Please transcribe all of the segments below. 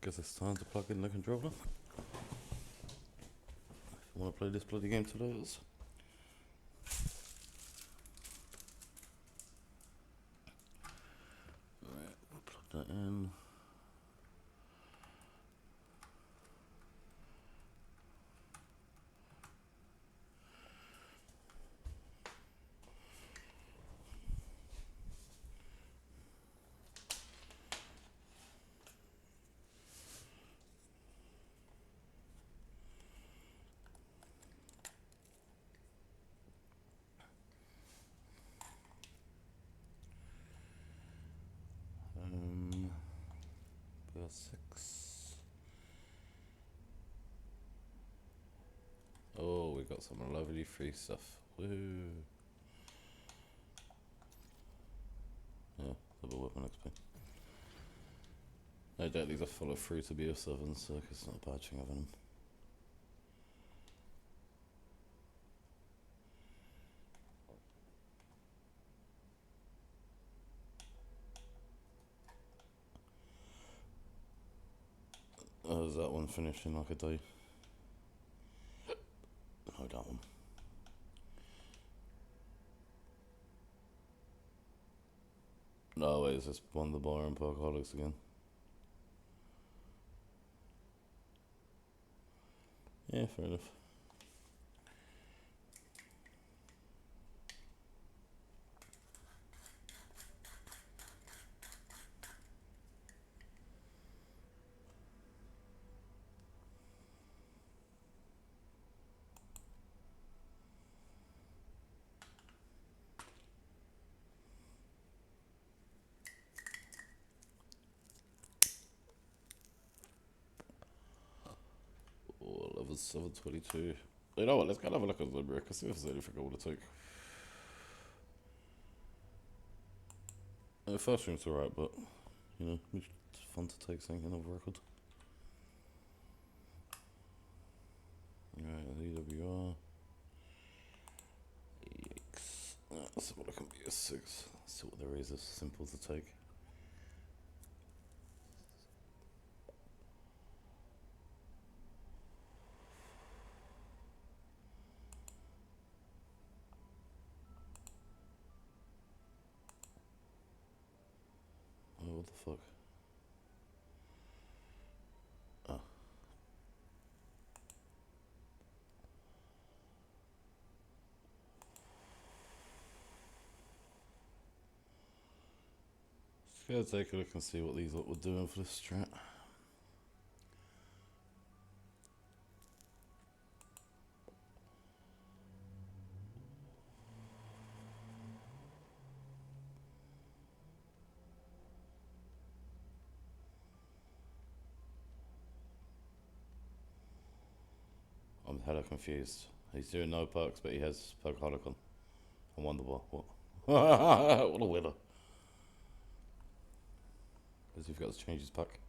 Guess it's time to plug in the controller. If you want to play this bloody game today, it's Alright, we'll plug that in. Verse 6. Oh, we got some lovely free stuff. Woo! Yeah, double weapon XP. No doubt these are full of free to be of 7, so it's not a bad thing having them. Oh, is that one finished in like a day? No, that one. No, wait, is this one the bar and Perkaholics again? Yeah, fair enough. Oh, level 722. You know what, let's go and have a look at the limerick. Let's see if there's anything I want to take. The first room's alright, but, you know, it's fun to take something off record. Alright, EWR. Yikes. Let's see what I can be a 6. Let's see what there is that's simple to take. Oh, what the fuck? Oh. Let's go take a look and see what these lot were doing for this strat. I'm hella confused. He's doing no perks, but he has Perkaholic on. I wonder what. What a winner. As if he got to change his pack.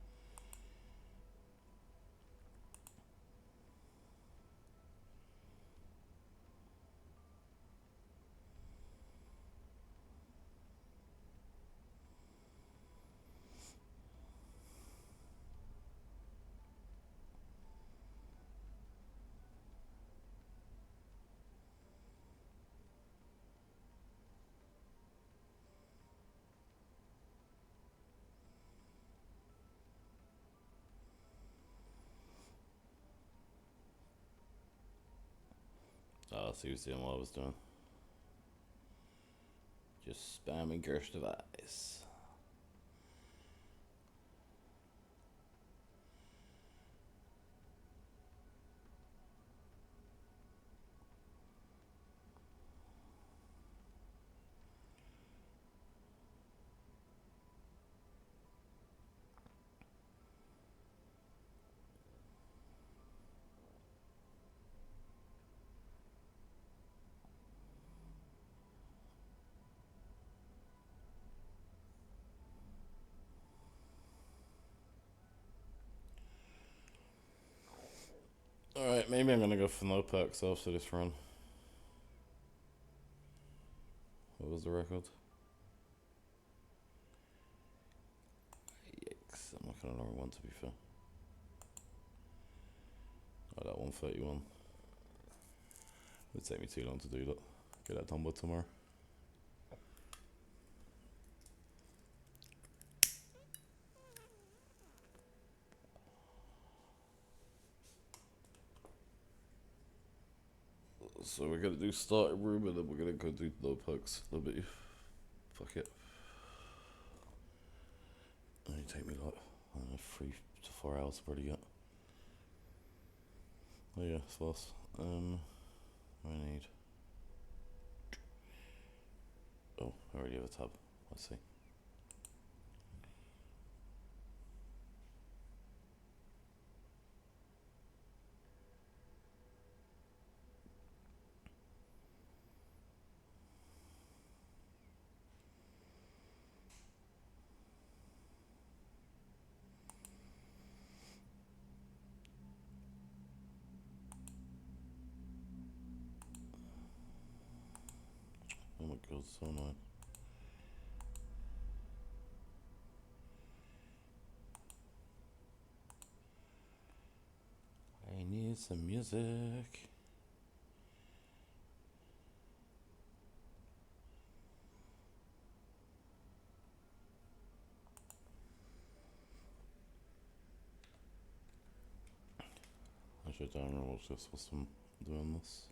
Ah, so he was doing what I was doing. Just spamming Gersh device. Alright, maybe I'm gonna go for no perks after this run. What was the record? kind of long one, to be fair. Oh, that 131. It'd take me too long to do that. Get that done by tomorrow. So we're gonna do starting room and then we're gonna go do low perks. A little bit. Fuck it. Only take me like, I don't know, 3 to 4 hours to probably get. Oh yeah, it's fast. I need. Oh, I already have a tab. I see. Oh my god, so annoying. I need some music. I should download this whilst I'm doing this.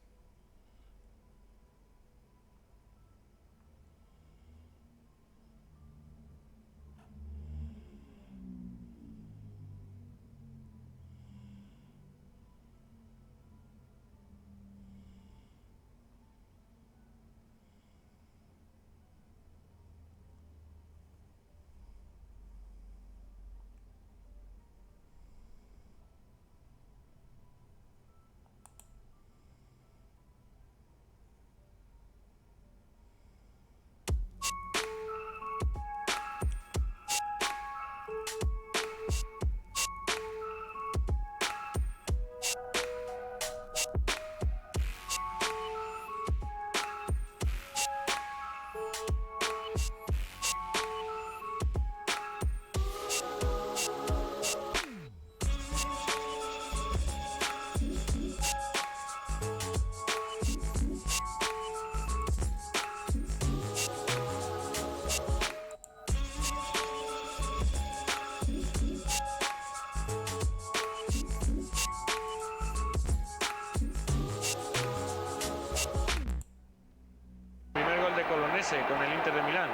Primer gol de Colonese con el Inter de Milán.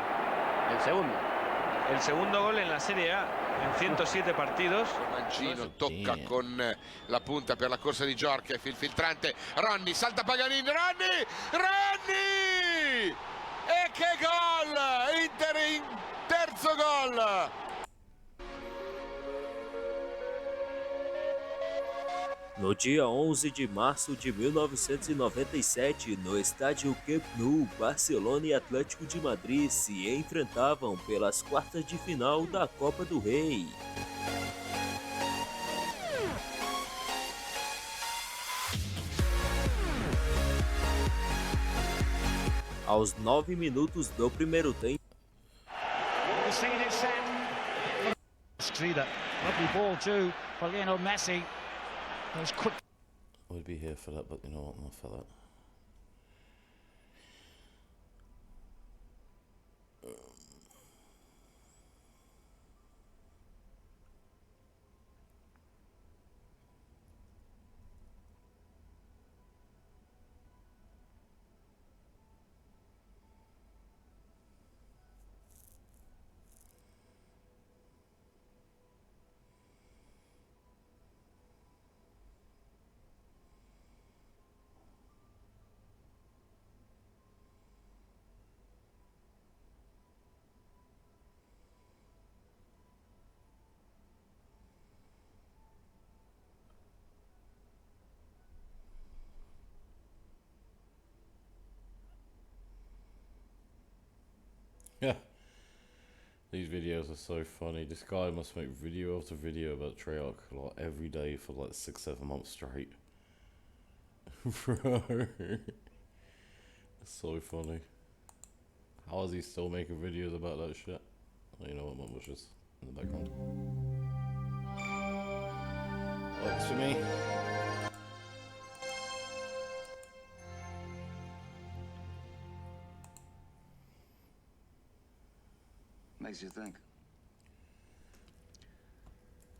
El segundo. El segundo gol en la Serie A en 107 partidos. Mancino tocca con la punta per la corsa di Djorkaeff, il filtrante. Ronny, salta Paganini, Ronny! E che gol! Inter in terzo gol! No dia 11 de março de 1997, no estádio Camp Nou, Barcelona e Atlético de Madrid se enfrentavam pelas quartas de final da Copa do Rei. Aos 9 minutos do primeiro tempo, Lovely ball too for Lionel Messi. Those quick. I would be here for that, but you know what, not for that. Yeah. These videos are so funny. This guy must make video after video about Treyarch like every day for like 6-7 months straight. Bro. It's so funny. How is he still making videos about that shit? Oh, you know what, Mum was just in the background. Works for me. Makes you think.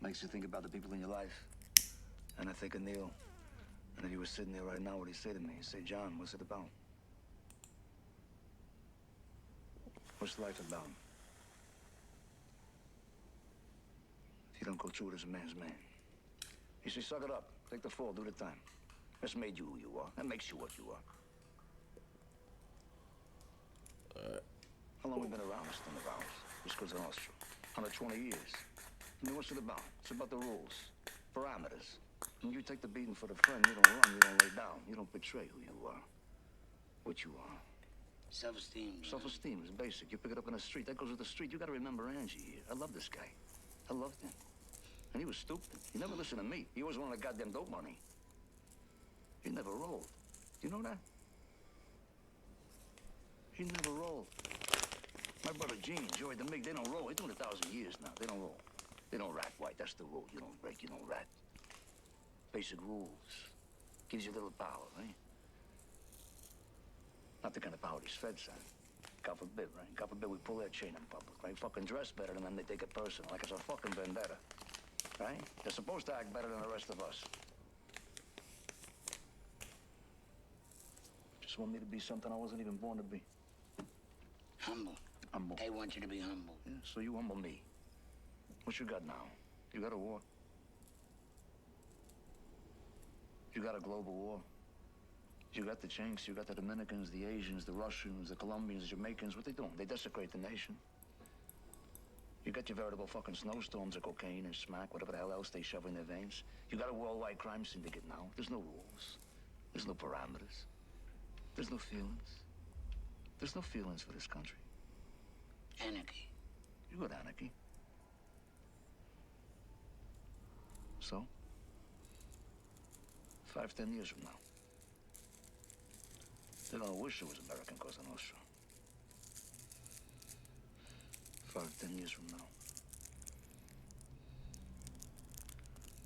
Makes you think about the people in your life. And I think of Neil. And if he was sitting there right now, what he'd say to me? He'd say, John, what's it about? What's life about? If you don't go through it as a man's man. You say, suck it up. Take the fall, do the time. That's made you who you are. That makes you what you are. How long we been around this thing of ours? This goes on 120 years. I mean, what's it about? It's about the rules, parameters. When you take the beating for the friend, you don't run, you don't lay down. You don't betray who you are, what you are. Self-esteem. Self-esteem is basic. You pick it up in the street. That goes with the street. You got to remember Angie here. I love this guy. I loved him. And he was stupid. He never listened to me. He always wanted the goddamn dope money. He never rolled. You know that? He never rolled. My brother Gene, Joey DeMig, they don't roll. They're doing 1,000 years now. They don't roll. They don't rat, White. That's the rule. You don't break, you don't rat. Basic rules. Gives you a little power, right? Not the kind of power these feds have. God forbid, right? God forbid we pull their chain in public, right? Fucking dress better than them, they take it personal, like it's a fucking vendetta. Right? They're supposed to act better than the rest of us. Just want me to be something I wasn't even born to be. Humble. Humble. They want you to be humble. Yeah, so you humble me. What you got now? You got a war. You got a global war. You got the Chinks, you got the Dominicans, the Asians, the Russians, the Colombians, the Jamaicans. What they doing? They desecrate the nation. You got your veritable fucking snowstorms of cocaine and smack, whatever the hell else they shove in their veins. You got a worldwide crime syndicate now. There's no rules. There's no parameters. There's no feelings. There's no feelings for this country. Anarchy. You got anarchy. So? 5, 10 years from now. They're gonna wish it was American Cosa Nostra. 5, 10 years from now.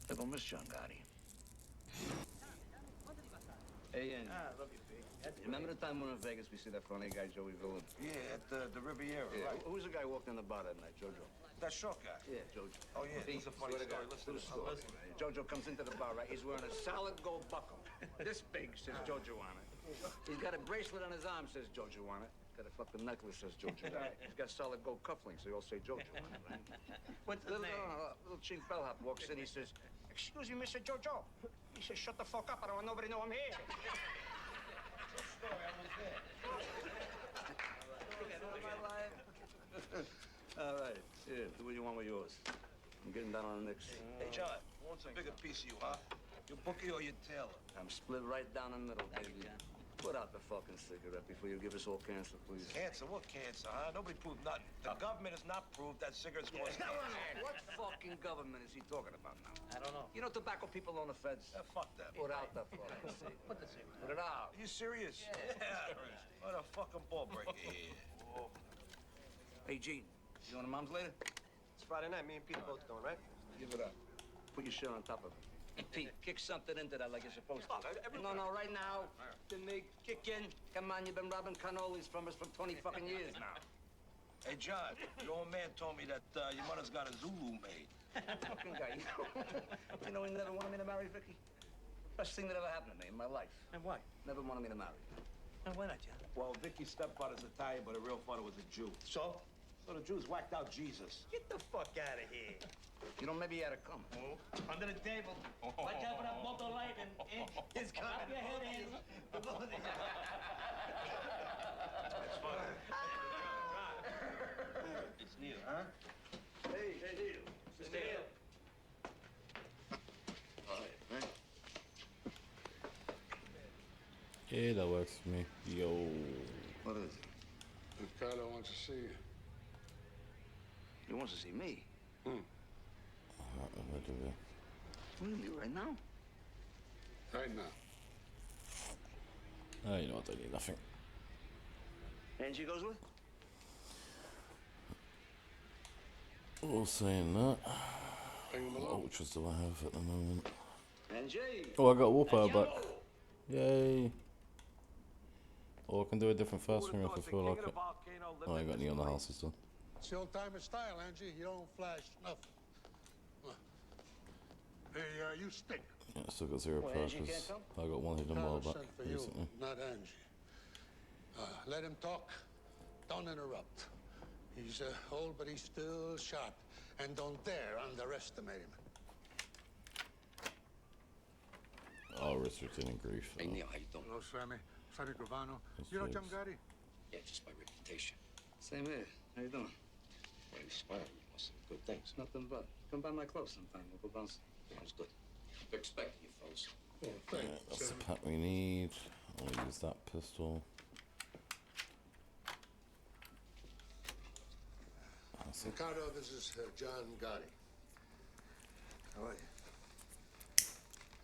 They're gonna miss John Gotti. Hey, Andy. Remember the time we were in Vegas, we see that funny guy, Joey Villain? Yeah, at the Riviera, Yeah. right? Who's the guy walking in the bar that night, Jojo? That short guy. Yeah, Jojo. Oh, yeah, this is a funny Swear to story. God. Listen to this. Story. Jojo comes into the bar, right? He's wearing a solid gold buckle. This big, says Jojo on it. He's got a bracelet on his arm, says Jojo on it. Got a fucking necklace, says Jojo on it. He's got solid gold cufflinks, they all say Jojo on it, right? But little Chief Bellhop walks in, he says, "Excuse me, Mr. Jojo." He says, "Shut the fuck up, I don't want nobody to know I'm here." All right, here, do what you want with yours. I'm getting down on the Knicks. Hey, John, who wants a bigger piece of you, huh? Your bookie or your tailor? I'm split right down the middle, baby. Put out the fucking cigarette before you give us all cancer, please. Cancer? What cancer, huh? Nobody proved nothing. The government has not proved that cigarettes cause cancer. What fucking government is he talking about now? I don't know. You know tobacco people own the feds. Fuck that. Put out the fucking cigarette. Put the cigarette. Put it out. Are you serious? Yeah. What a fucking ball breaker here. Hey, Gene, you going to Mom's later? It's Friday night. Me and Peter both going, right? Give it up. Put your shirt on top of it. Pete, kick something into that like you're supposed to. No, right now. Demig, kick in. Come on, you've been robbing cannolis from us for 20 fucking years now. Hey, John, your old man told me that your mother's got a Zulu maid. Fucking guy. You know he never wanted me to marry Vicky? Best thing that ever happened to me in my life. And why? Never wanted me to marry. And why not, John? Well, Vicky's stepfather's Italian, but her real father was a Jew. So? So the Jews whacked out Jesus. Get the fuck out of here. You know, maybe he had to come. Under the table. Watch out for that motor light and his car. Clap your head in. That's fine. It's Neil, huh? Hey, Neil. It's Neil. All right, man. Yeah, that works for me. Yo. What is it? Ricardo wants to see you. He wants to see me. Really, right now? Right now. Oh, you know what? I need nothing. Angie goes with? All saying that, Bring him what along. ultras do I have at the moment? Angie. Oh, I got Warpower back. Yay. Or I can do a different fast ring if I feel like it. Oh, I ain't got any on the houses done. It's the old-timer style, Angie. You don't flash nothing. Hey, you stink. Yeah, I still got 0 Well, powers Angie can't because come? I got one hidden while back Sent for you, recently. not Angie. Let him talk. Don't interrupt. He's old, but he's still sharp. And don't dare underestimate him. Oh, restricted in grief. Hey, Neil, how you doing? Hello, Sammy. Sammy Gravano. That's You know James. John Gotti? Yeah, just by reputation. Same here. How you doing? Why you smiling? You must have good things. Nothing but. Come by my club sometime. We'll go bounce. Sounds good. We're expecting you, fellas. Oh, Yeah, thanks, that's the Sammy. pack we need. I'll use that pistol. Ricardo, this is John Gotti. How are you?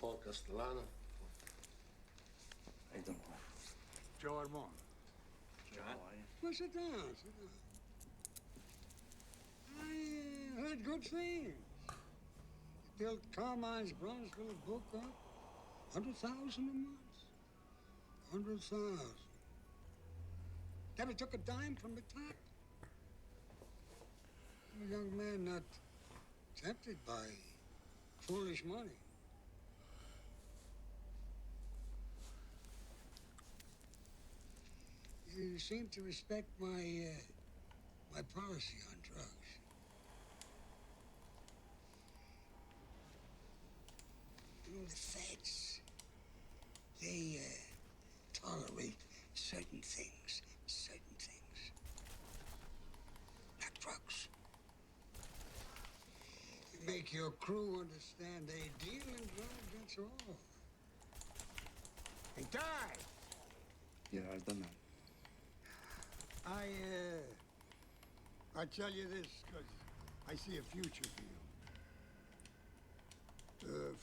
Paul Castellano. How you doing? Joe Armand. John? Well, sit down, sit down. I heard good things. You built Carmine's Bronzeville book up. 100,000 a month. 100,000. Never took a dime from the top. I'm a young man not tempted by foolish money. You seem to respect my policy on drugs. You know, the feds, they tolerate certain things, not drugs. You make your crew understand they deal in drugs, that's all. Hey, die! Yeah, I've done that. I tell you this because I see a future for you.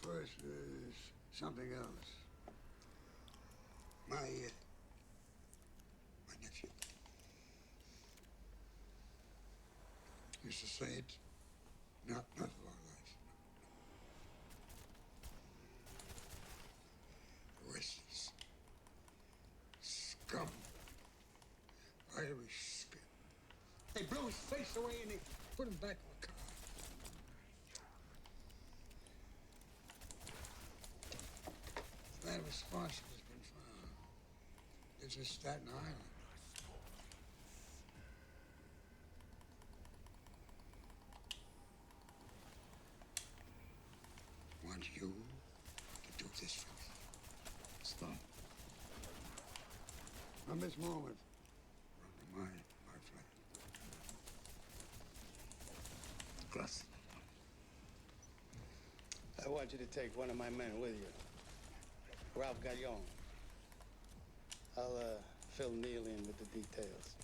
First, there's something else. My nephew used to say it. Not for our life. Restless. Scum. Irish spit. They blew his face away and they put him back in the car. That responsible has been found. It's in Staten Island. Want you to do this for me. Stop. From this moment, from my friend. Gracias. I want you to take one of my men with you. Ralph Gallon. I'll fill Neil in with the details.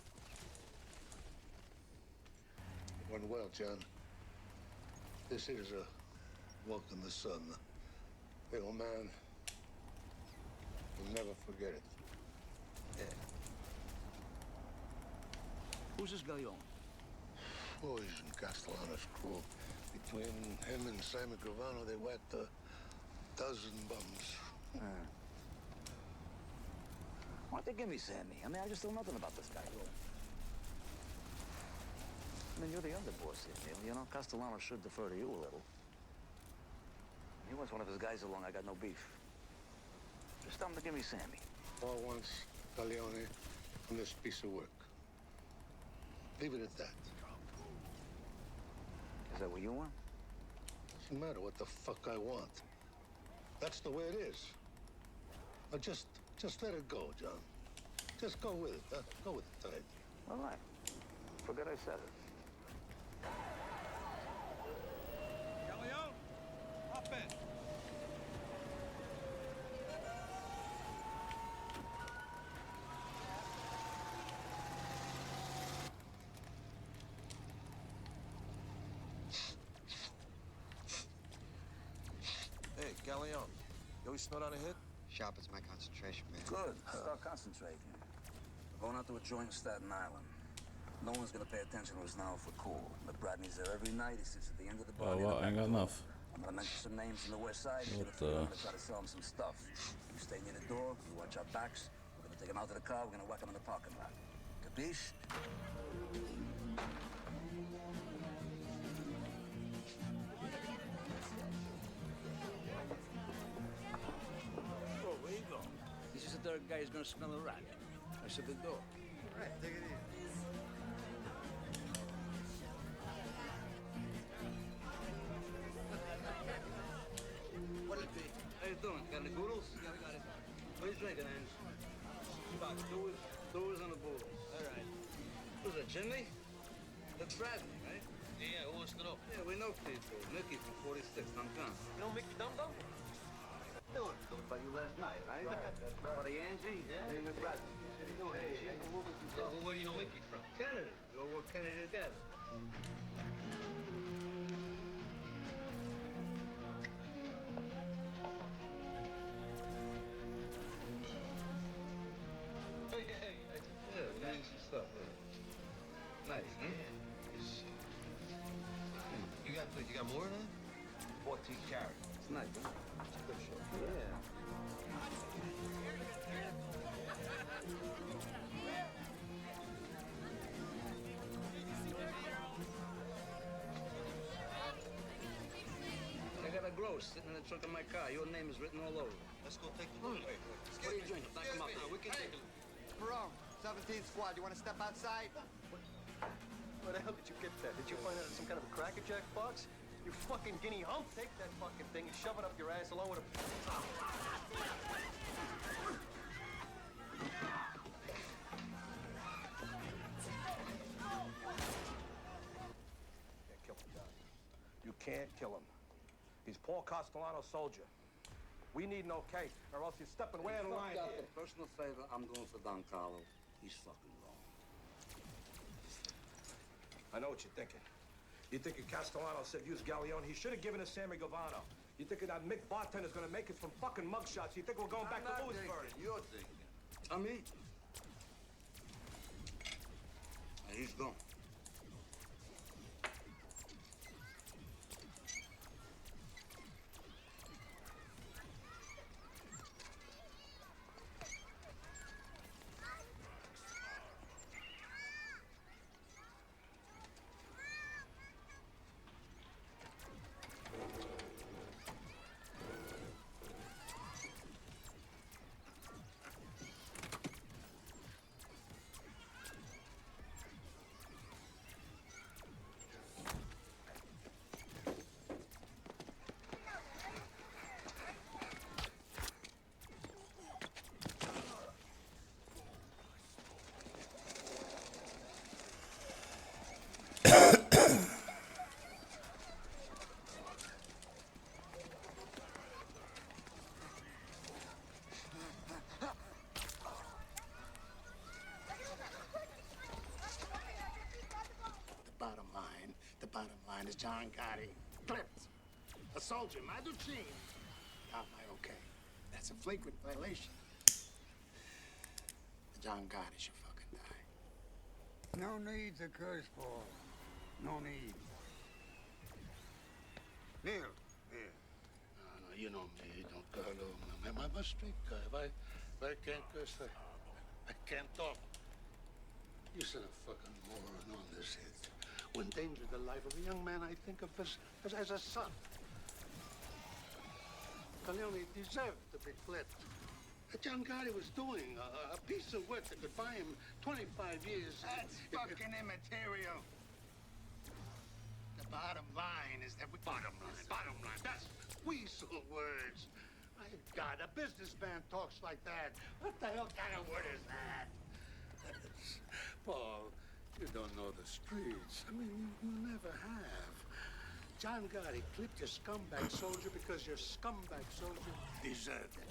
Went well, John. This is a walk in the sun. The old man will never forget it. Yeah. Who's this Gallon? Oh, he's in Castellano's crew. Between him and Sammy Gravano, they whacked a dozen bums. Why don't they give me Sammy? I mean, I just know nothing about this guy. I mean, you're the underboss here, Neil. You know, Castellano should defer to you a little. He wants one of his guys along. I got no beef. Just tell him to give me Sammy. Paul wants Galeone on this piece of work. Leave it at that. Is that what you want? Doesn't matter what the fuck I want. That's the way it is. Now just let it go, John. Just go with it, huh? Go with the tide. All right. Forget I said it. Gallion, hop in. Hey, Gallion, you always snort on a hit? Sharp is my concentration, man. Good. Start concentrating. We're going out to a joint in Staten Island. No one's gonna pay attention to us now if we're cool. But Bradley's there every night. He sits at the end of the bar. Oh, what? I ain't got enough. I'm gonna mention some names from the west side. He's gonna figure out how to try to sell him some stuff. You stay near the door, you watch our backs. We're gonna take him out to the car, we're gonna whack him in the parking lot. Capiche? Oh, where you going? This is the third guy who's gonna smell a rat. I said the door. All right, take it easy. What'll it be? How you doing? Got any boodles? Yeah, we got it. What are you drinking, Ange? About two on the boodles. All right. Who's that, Jimmy? That's Bradley, right? Yeah, who wants to know? Yeah, we know people. Mickey from 46, I'm John. You know Mickey Dum Dum? Doing? Talked about you last night, right? Buddy Angie? Yeah. Name is Bradley. Hey, Well, where do you know Mickey from? Kennedy. We all work Kennedy together. Yeah, we need some stuff. Nice, huh? You got more than that? 14 carats. It's nice, huh? It's a good show. Yeah. I got a gross sitting in the trunk of my car. Your name is written all over it. Let's go take a look. What are you drinking? Knock him up now. We can take a look. Perone, 17th squad. You want to step outside? Where the hell did you get that? Did you find out it's some kind of a Cracker Jack box? You fucking guinea hump. Take that fucking thing and shove it up your ass along with a... Can't kill him, John. You can't kill him. He's Paul Castellano's soldier. We need an okay, or else you're stepping way out of line here. Personal favor, I'm going for Don Carlo. He's fucking wrong. I know what you're thinking. You thinking Castellano said use Galleon? He should have given us Sammy Gavano. You thinking that Mick Bartender's gonna make us from fucking mugshots? You think we're going back to Lewisburg? You're thinking. Tell me. He's gone. The bottom line is John Gotti clipped a soldier, Maduchin. Got my okay. That's a flagrant violation. John Gotti should fucking die. No need to curse, Paul. No need. Neil. You know me, don't Carlo. I'm a straight guy. If I can't curse, I can't talk. You sent a fucking moron on this head. Who endangered the life of a young man I think of as a son. Corleone deserved to be clipped. John Gotti was doing a piece of work that could buy him 25 years. That's fucking immaterial. The bottom line is that bottom line. That's weasel words. My God, a businessman talks like that. What the hell kind of word is that? Paul, you don't know the streets. I mean, you never have. John Gotti clipped your scumbag soldier because your scumbag soldier deserved it.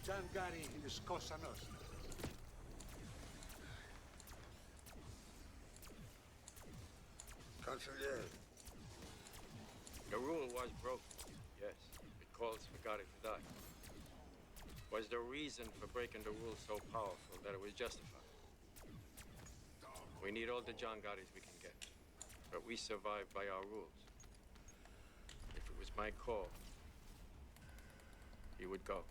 John Gotti is Cosa Nostra. Consigliere. The rule was broken, yes. It calls for Gotti to die. Was the reason for breaking the rule so powerful that it was justified? We need all the John Gottis we can get, but we survive by our rules. If it was my call, he would go.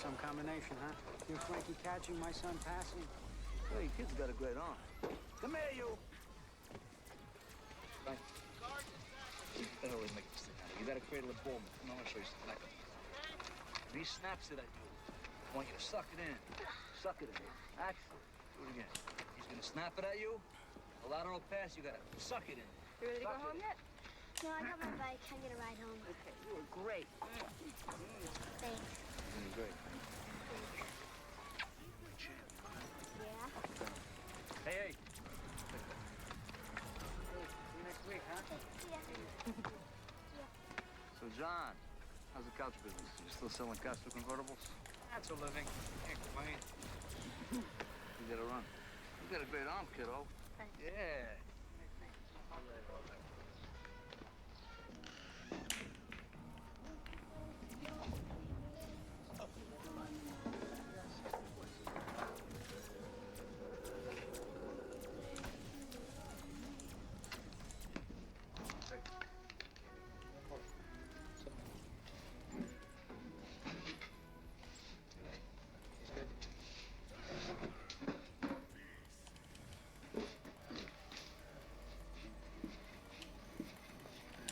Some combination, huh? You Frankie catching, my son passing. Hey, kid's got a great arm. Come here, you. Frank. Better always make this thing out. You gotta cradle a ball. Come on, I'll show you something. If he snaps it at you, I want you to suck it in. Suck it in. Action. Do it again. He's gonna snap it at you. A lateral pass, you gotta suck it in. You ready to Suck go home it. yet? No, I got my bike. I get a ride home. Okay, you were great. Thanks. Great. Yeah? Hey. See you next week, huh? So, John, how's the couch business? You still selling Castro convertibles? That's a living. Can't complain. You gotta run. You got a great arm, kiddo. Thanks. Yeah.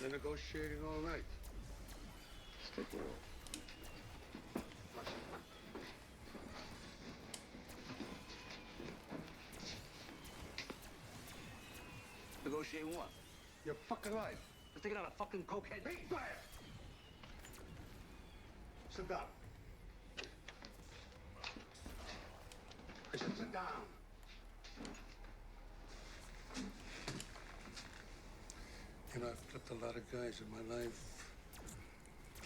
They're negotiating all night. Stick with it. Negotiate what? Your fucking life. They're taking out a fucking cokehead. Be quiet! Sit down. I said sit down. You know, I've clipped a lot of guys in my life.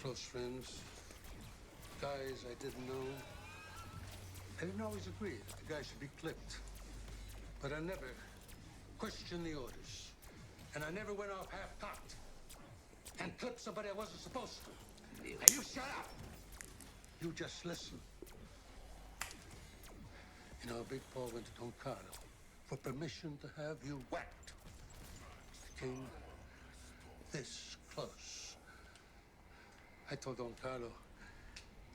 Close friends. Guys I didn't know. I didn't always agree that the guy should be clipped. But I never questioned the orders. And I never went off half-cocked and clipped somebody I wasn't supposed to. Now you shut up! You just listen. You know, Big Paul went to Don Carlo for permission to have you whacked. The king this close. I told Don Carlo,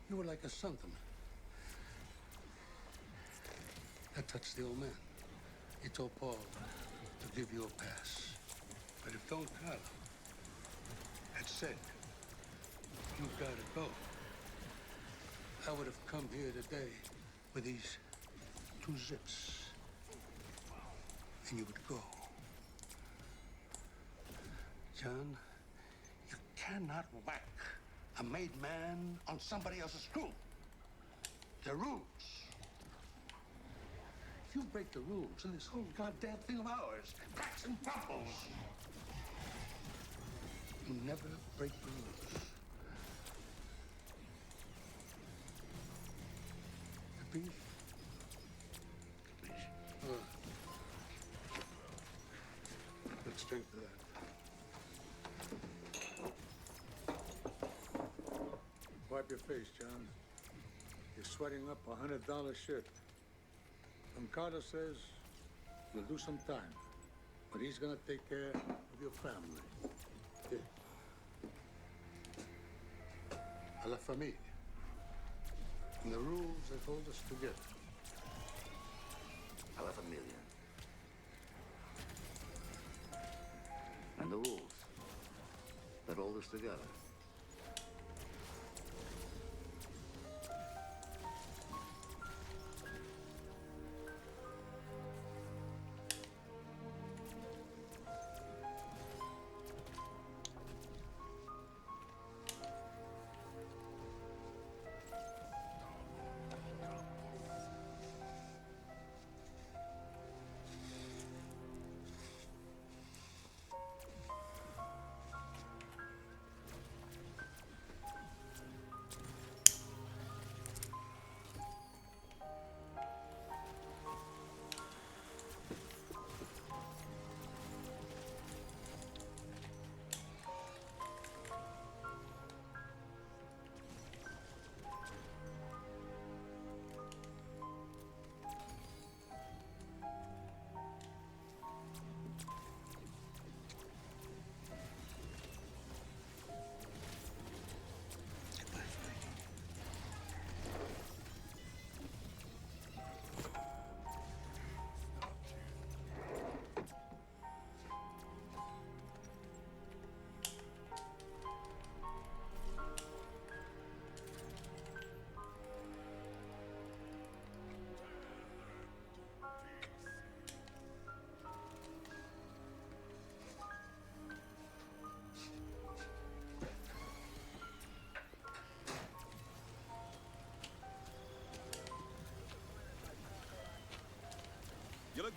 you were like a son to me. That touched the old man. He told Paul to give you a pass. But if Don Carlo had said, you gotta go, I would have come here today with these 2 zips. And you would go. John, you cannot whack a made man on somebody else's crew. The rules. If you break the rules in this whole goddamn thing of ours, cracks and crumbles, you never break the rules. Capiche? Capiche. Let's drink to that. Wipe your face, John. You're sweating up a $100 shirt. Carter says you'll do some time, but he's gonna take care of your family. Yeah. A la famille. And the rules that hold us together. A la familia. And the rules that hold us together.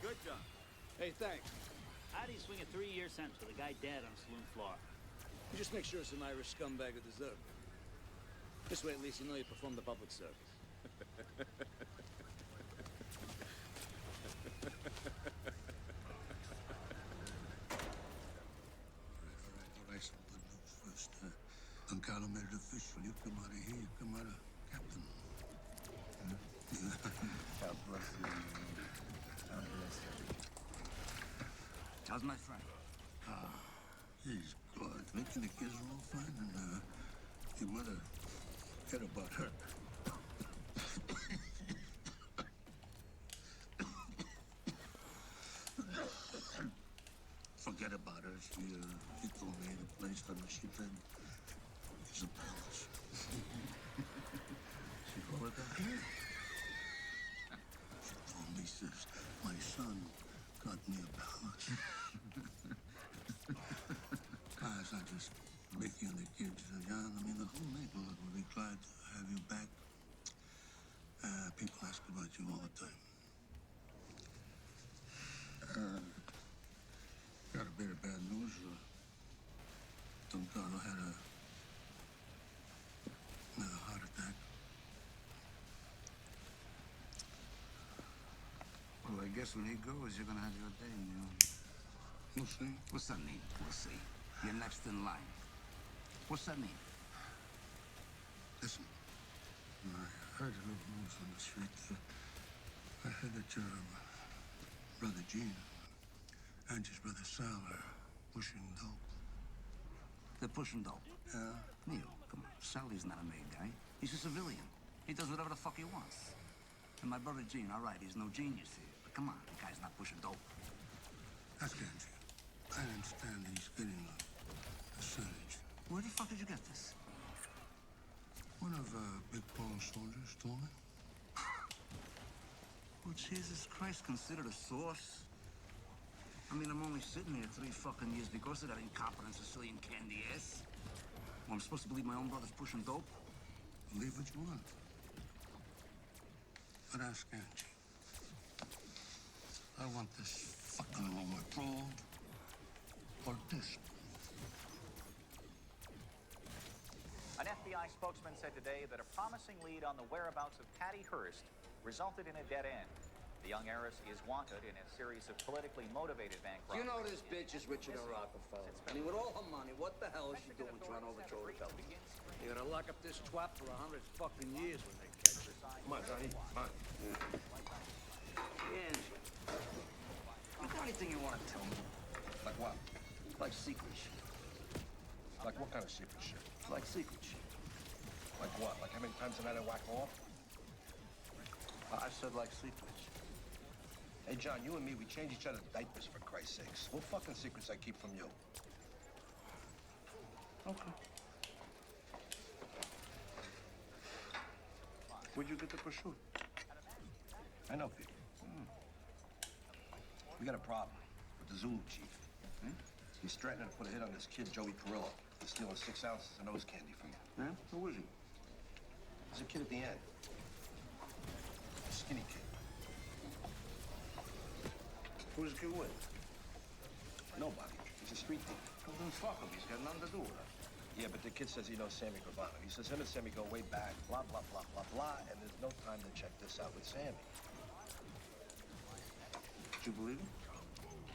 good job. Hey, thanks. How do you swing a 3-year sentence with a guy dead on a saloon floor? You just make sure some Irish scumbag will deserve it. This way, at least you know you performed the public service. All right, some good news first. Don Carlo made it official. You come out of here, you come out of captain. God bless you. God bless you. How's my friend? He's good. Vic and the kids are all fine, and your mother, forget about her. Forget about her. She told me the place on which she lived is a palace. She called it that? She told me, sis, my son got me a palace. Guys, I just, Mickey and the kids are young. I mean, the whole neighborhood will be glad to have you back. People ask about you all the time. Got a bit of bad news. Don Carlo had another heart attack. Well, I guess when he goes, you're gonna have your day, Neil. We'll see. What's that mean? We'll see. You're next in line. What's that mean? Listen, I heard a little news on the street. I heard that your brother Gene and his brother Sal are pushing dope. They're pushing dope. Yeah? Neil, come on. Sally's not a made guy. He's a civilian. He does whatever the fuck he wants. And my brother Gene, all right, he's no genius here. But come on, the guy's not pushing dope. Ask Angie. I understand he's getting a percentage. Where the fuck did you get this? One of Big Paul's soldiers told me. Oh, Jesus Christ, considered a source? I mean, I'm only sitting here 3 fucking years because of that incompetent Sicilian candy ass. Well, I'm supposed to believe my own brother's pushing dope? Believe what you want. But ask Angie. I want this fucking rumor proved or this. An FBI spokesman said today that a promising lead on the whereabouts of Patty Hearst resulted in a dead end. The young heiress is wanted in a series of politically motivated bank robberies. You know this bitch is richer than Rockefeller. I mean, with all her money, what the hell is she doing trying to overthrow the government? You're gonna lock up this twat for 100 fucking years when they catch her. Come on, Johnny. Come on. Yeah. You got anything you want to tell me? Like what? Like secret shit. Like what kind of secret shit? Like secret shit. Like what? Like how many times a night I whack off? I said like secret shit. Hey, John, you and me, we change each other's diapers, for Christ's sakes. What fucking secrets I keep from you? Okay. Where'd you get the prosciutto? I know people. We got a problem with the Zulu chief. He's threatening to put a hit on this kid, Joey Perillo. He's stealing 6 ounces of nose candy from him. Yeah? Who is he? He's a kid at the end. A skinny kid. Who's the kid with? Nobody. He's a street thief. Well, then fuck him. He's got nothing to do with it. Yeah, but the kid says he knows Sammy Gravano. He says him and Sammy go way back, blah, blah, blah, blah, blah, and there's no time to check this out with Sammy. Do you believe him?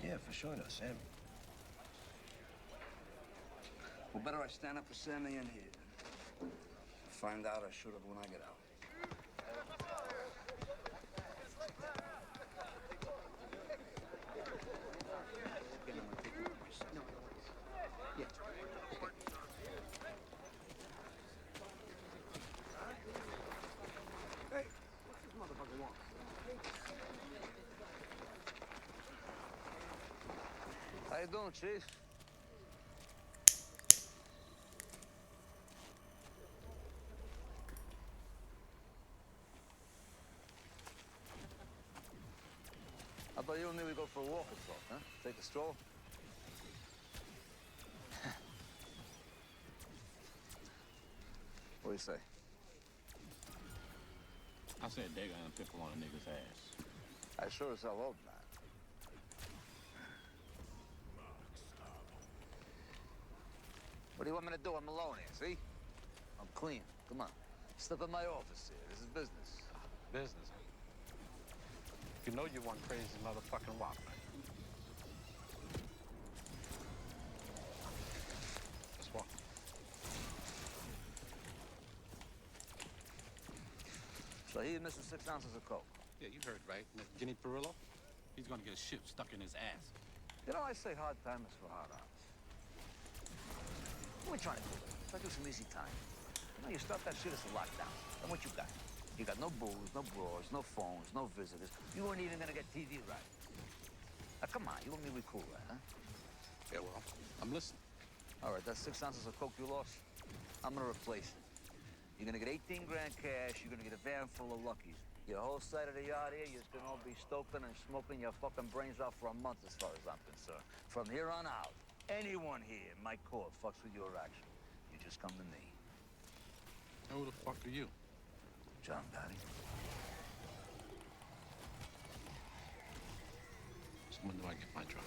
Yeah, for sure, no, Sammy. Well, better I stand up for Sammy in here. Find out I should have when I get out. Hey, what's this motherfucker want? How you doing, Chief? How about you and me, we go for a walk or so, huh? Take a stroll? What do you say? I said they gonna pickle on a nigga's ass. I sure as hell hope not. What do you want me to do? I'm alone here, see? I'm clean. Come on. Step in my office here. This is business. Business, huh? You know you one crazy motherfucking wop, man. Let's walk. So he missing 6 ounces of coke. Yeah, you heard right. And that Guinea Perillo, he's gonna get a ship stuck in his ass. You know, I say hard time is for hard odds. What are we trying to do? Try to do some easy time. You know, you start that shit as a lockdown. Then what you got? You got no booze, no bras, no phones, no visitors. You weren't even gonna get TV right. Now, come on, you and me, we cool, right, huh? Yeah, well, I'm listening. All right, that's 6 ounces of coke you lost. I'm gonna replace it. You're gonna get 18 grand cash. You're gonna get a van full of Luckies. Your whole side of the yard here, you're gonna all be stoking and smoking your fucking brains out for a month, as far as I'm concerned. From here on out, anyone here in my court fucks with your action. You just come to me. Who the fuck are you? John Gotti. So when do I get my drop?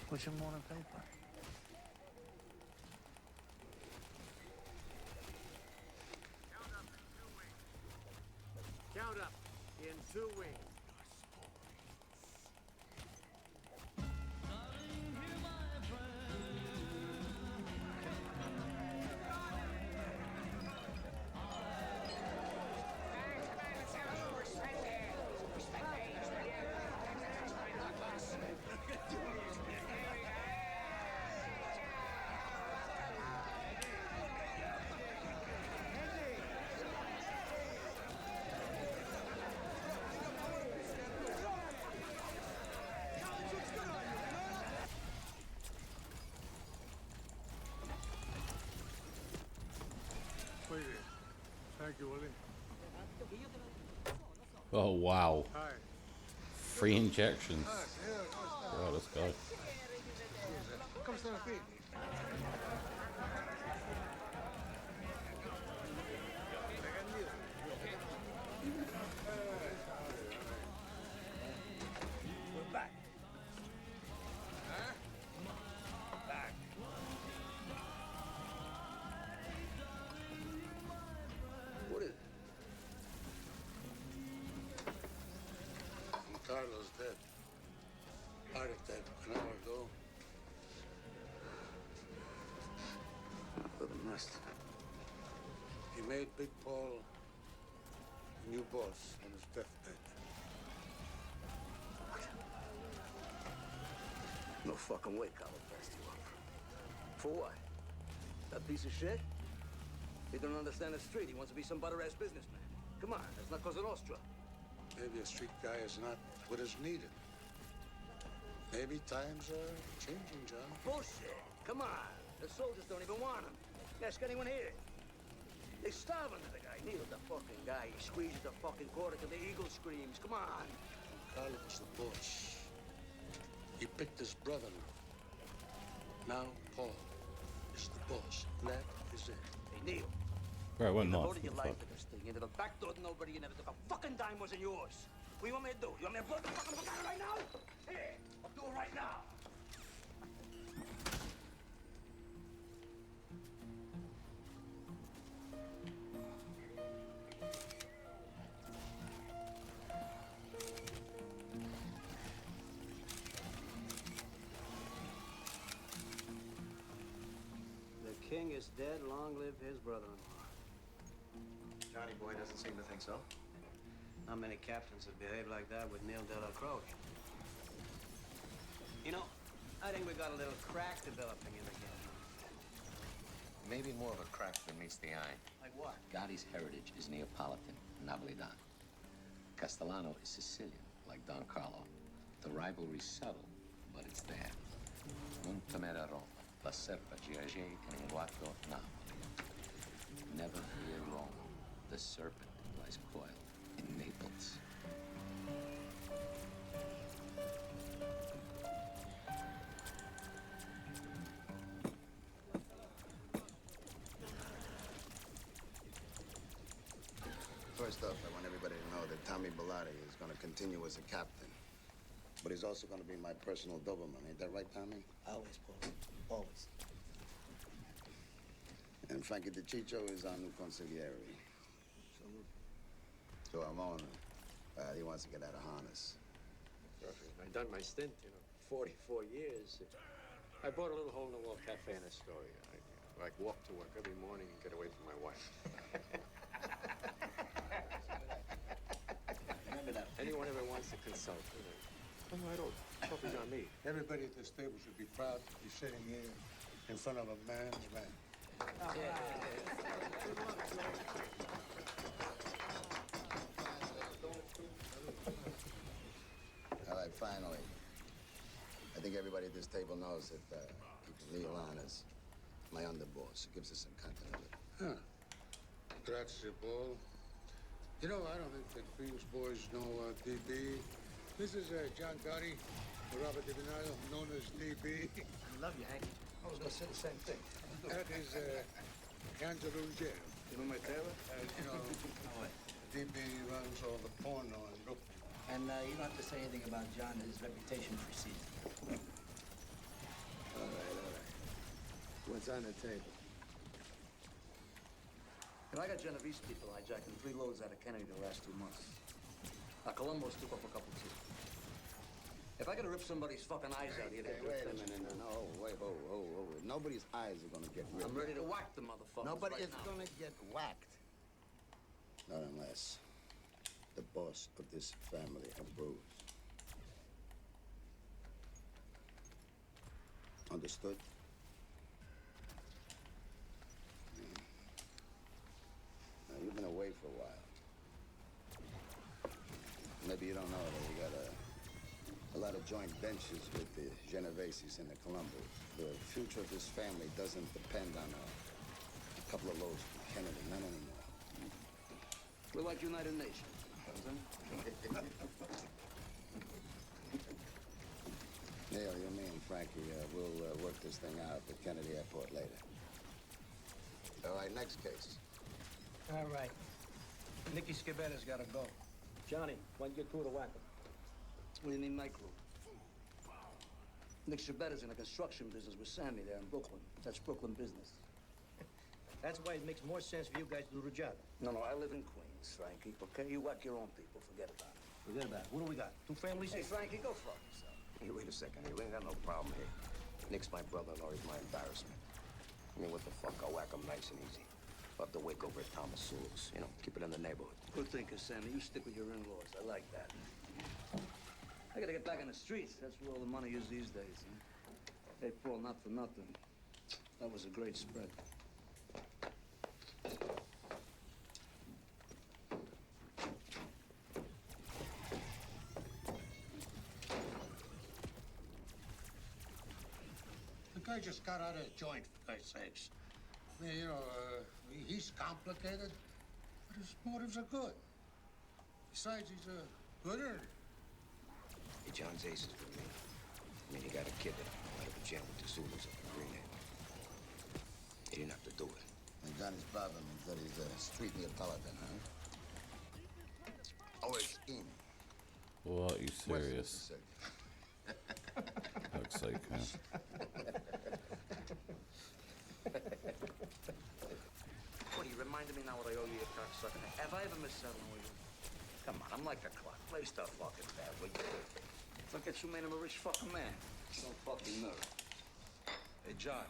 What's your morning paper? Count up in 2 weeks. Thank you, Willie. Oh wow. Hi. 3 injections. Wow, let's go. Come stand up here. We're back. Huh? Back. What is it? Carlos dead. Heart attack an hour ago. For the master. He made Big Paul a new boss on his deathbed. No fucking way Carlo passed you up. For what? That piece of shit? He don't understand the street. He wants to be some butter-ass businessman. Come on, that's not Cosa Nostra. Maybe a street guy is not what is needed. Maybe times are changing, John. Bullshit. Come on. The soldiers don't even want him. Ask anyone here. They starve under the guy. Neil, the fucking guy. He squeezes the fucking quarter till the eagle screams. Come on. Carlos the boss. He picked his brother. Now Paul is the boss. That is it. Hey, Neil. Bro, it went You nuts. devoted your life to this thing. Into the back door to nobody. You never took a fucking dime wasn't yours. What do you want me to do? You want me to blow the fucking book out right now? Here, I'll do it right now. The king is dead. Long live his brother-in-law. Johnny Boy doesn't seem to think so. Not many captains have behaved like that with Neil de la Croce. You know, I think we got a little crack developing in the game. Maybe more of a crack than meets the eye. Like what? Gotti's heritage is Neapolitan, Napolitan. Castellano is Sicilian, like Don Carlo. The rivalry's subtle, but it's there. Non temere Roma, la serva Giage in guardo Napoli. Never fear Rome. The serpent lies coiled in Naples. First off, I want everybody to know that Tommy Bilotti is going to continue as a captain. But he's also going to be my personal Doberman. Ain't that right, Tommy? Always, Paul. Always. And Frankie DeCiccio is our new consigliere. So Ramon, he wants to get out of harness. I've done my stint, 44 years. I bought a little hole-in-the-wall cafe in Astoria. I walk to work every morning and get away from my wife. Anyone ever wants to consult? Come right over. Coffee's on me. Everybody at this table should be proud to be sitting here in front of a man's man. All right, finally. I think everybody at this table knows that Neil on is my underboss. It gives us some continuity. Huh. Grazie, Paul. You know, I don't think the Queens boys know DB. This is John Gotti, Robert DiBenado, known as DB. I love you, Hank. I was gonna say the same thing. That is Angelo Ruggiero. You know my tailor? You know, DB runs all the porno in Brooklyn. And you don't have to say anything about John. His reputation precedes him. All right. What's on the table? I got Genovese people hijacking 3 loads out of Kennedy the last 2 months. Colombo's took off a couple too. If I gotta rip somebody's fucking eyes out here, Wait a minute. No, wait, hold. Nobody's eyes are gonna get ripped. I'm ready to whack the motherfucker. Nobody right is now. gonna get whacked. Not unless the boss of this family approves. Understood? Now, you've been away for a while. Maybe you don't know that we got a lot of joint ventures with the Genoveses and the Colombos. The future of this family doesn't depend on a couple of loads from Kennedy, not anymore. We're like United Nations. Neil, you, me, and Frankie, we'll work this thing out at the Kennedy Airport later. All right, next case. All right. Nicky Scabetta's gotta go. Johnny, why don't you get crew to whack him? What do you mean, my crew? Nick Shabetta's in the construction business with Sammy there in Brooklyn. That's Brooklyn business. That's why it makes more sense for you guys to do the job. No, I live in Queens, Frankie, okay? You whack your own people. Forget about it. Forget about it. What do we got? 2 families? Hey, Frankie, go fuck yourself. Hey, wait a second. Hey, we ain't got no problem here. Nick's my brother-in-law. He's my embarrassment. I mean, what the fuck? I'll whack him nice and easy. I'll have to wake over at Thomas Sewell's. Keep it in the neighborhood. Good thinking, Sammy. You stick with your in-laws. I like that. I gotta get back on the streets. That's where all the money is these days, huh? Hey, Paul, not for nothing. That was a great spread. The guy just got out of a joint, for Christ's sakes. I mean, he's complicated, but his motives are good. Besides, he's a good earner. Hey, John's ace is with me. I mean, he got a kid that got out of the jail with the Zulus up in Greenhead. He didn't have to do it. And Johnny's problem is that he's a street Neapolitan, huh? Oh, it's in. What, are you serious? Fuck's sake, man. What, you reminded me now what I owe you, you cocksucker. Have I ever missed settling with you? Come on, I'm like a clock. Play stuff fucking bad, will you? Look at you made him a rich fucking man. Don't fucking nerve. Hey, John,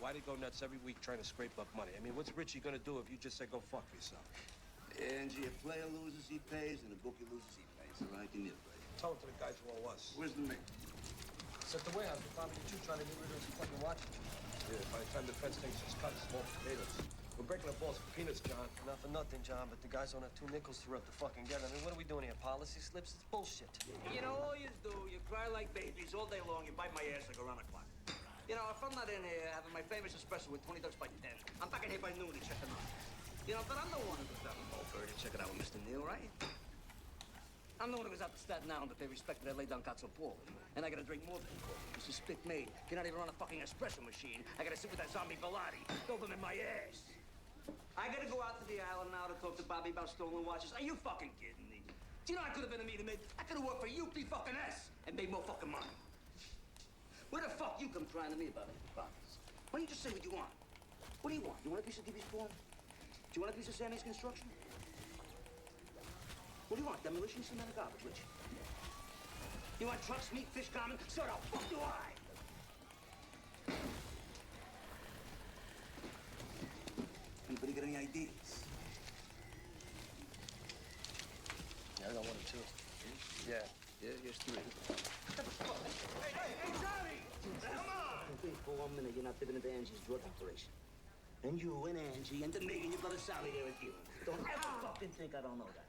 why do you go nuts every week trying to scrape up money? I mean, what's Richie gonna do if you just say go fuck yourself? Angie, a player loses, he pays, and a bookie loses, he pays. All right, give me a break. Tell it to the guys who owe us. Where's the mate? It's at the warehouse with Bobby the Jew trying to get rid of his fucking watches. Yeah, by the time the fence thing's just cut, it's small potatoes. We're breaking our balls for peanuts, John. Not for nothing, John, but the guys don't have 2 nickels to rub the fucking get. I mean, what are we doing here? Policy slips? It's bullshit. You know, all you do, you cry like babies all day long, you bite my ass like around the clock. You know, if I'm not in here having my famous espresso with 20 ducks by 10, I'm back in here by noon to check them out. You know, but I'm the one who goes down to Mulberry to check it out with Mr. Neal, right? I'm the one who goes out to Staten Island to pay respect to that lay down cazzo Paul. And I gotta drink more than coffee. This is spit made. You're not even on a fucking espresso machine. I gotta sit with that zombie Bilotti. Throw them in my ass. I gotta go out to the island now to talk to Bobby about stolen watches. Are you fucking kidding me? Do you know I could have been a meter maid? I could have worked for UP fucking S and made more fucking money. Where the fuck you come crying to me about it, Bob? Why don't you just say what you want? What do you want? You want a piece of DB's form? Do you want a piece of Sammy's construction? What do you want? Demolition, cement, or garbage? Which? You want trucks, meat, fish, common? So the fuck do I! Anybody got any ideas? Yeah, I got one or two. Yeah, here's three. Hey, Johnny! Come on! Please, for 1 minute, you're not dipping into Angie's drug operation. And you and Angie and Meg and your brother Sally there with you. Don't ever fucking think I don't know that.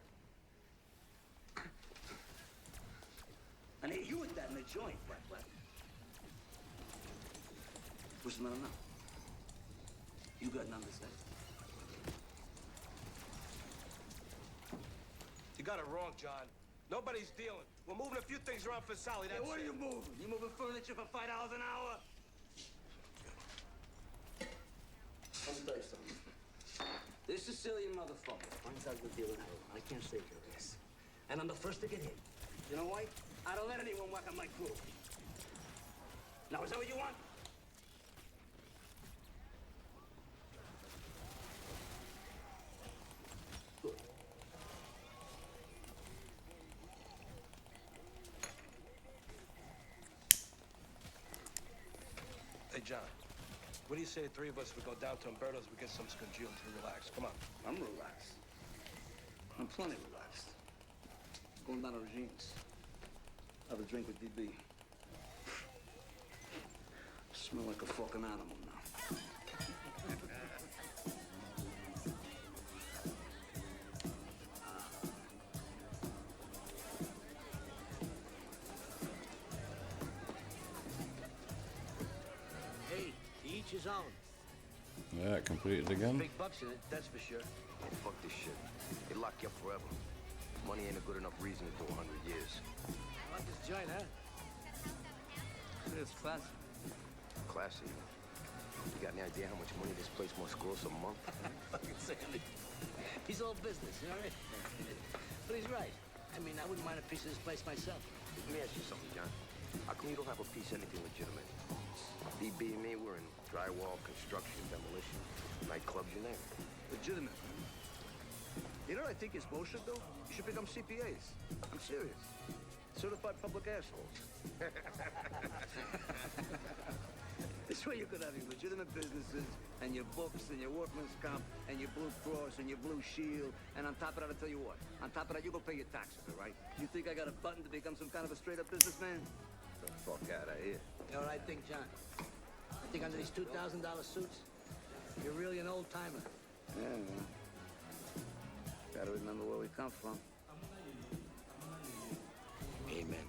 And hey, you with that in the joint, what? What's the matter now? You got numbers then? You got it wrong, John. Nobody's dealing. We're moving a few things around for Sally, that's What are it. you moving? You moving furniture for $5 an hour? Let me tell you something. This Sicilian motherfucker finds out you're dealing heroin. I can't save your ass. And I'm the first to get hit. You know why? I don't let anyone whack on my crew. Now, is that what you want? Good. Hey, John. What do you say the three of us we go down to Umberto's, we get some congealed to relax? Come on. I'm relaxed. I'm plenty relaxed. Going down to Regine's. Have a drink with DB. Smell like a fucking animal now. Hey, to each his own. Yeah, completed again. Big bucks in it, that's for sure. Hey, fuck this shit. They lock you up forever. Money ain't a good enough reason to do 100 years. I like this joint, huh? It's classy. Classy. You got any idea how much money this place must gross a month? Fucking Sandy. He's all business, you know what I mean? But he's right. I mean, I wouldn't mind a piece of this place myself. Let me ask you something, John. How come you don't have a piece of anything legitimate? DB and me, we're in drywall, construction, demolition, nightclubs, you name it. Legitimate. You know what I think is bullshit, though? You should become CPAs. I'm serious. Certified public assholes. This way you could have your legitimate businesses and your books and your workman's comp and your Blue Cross and your Blue Shield. And on top of that, I'll tell you what. On top of that, you go pay your taxes, all right? You think I got a button to become some kind of a straight-up businessman? Get the fuck out of here. You know what I think, John? I think under these $2,000 suits, you're really an old-timer. Yeah, man. Gotta remember where we come from. Amen.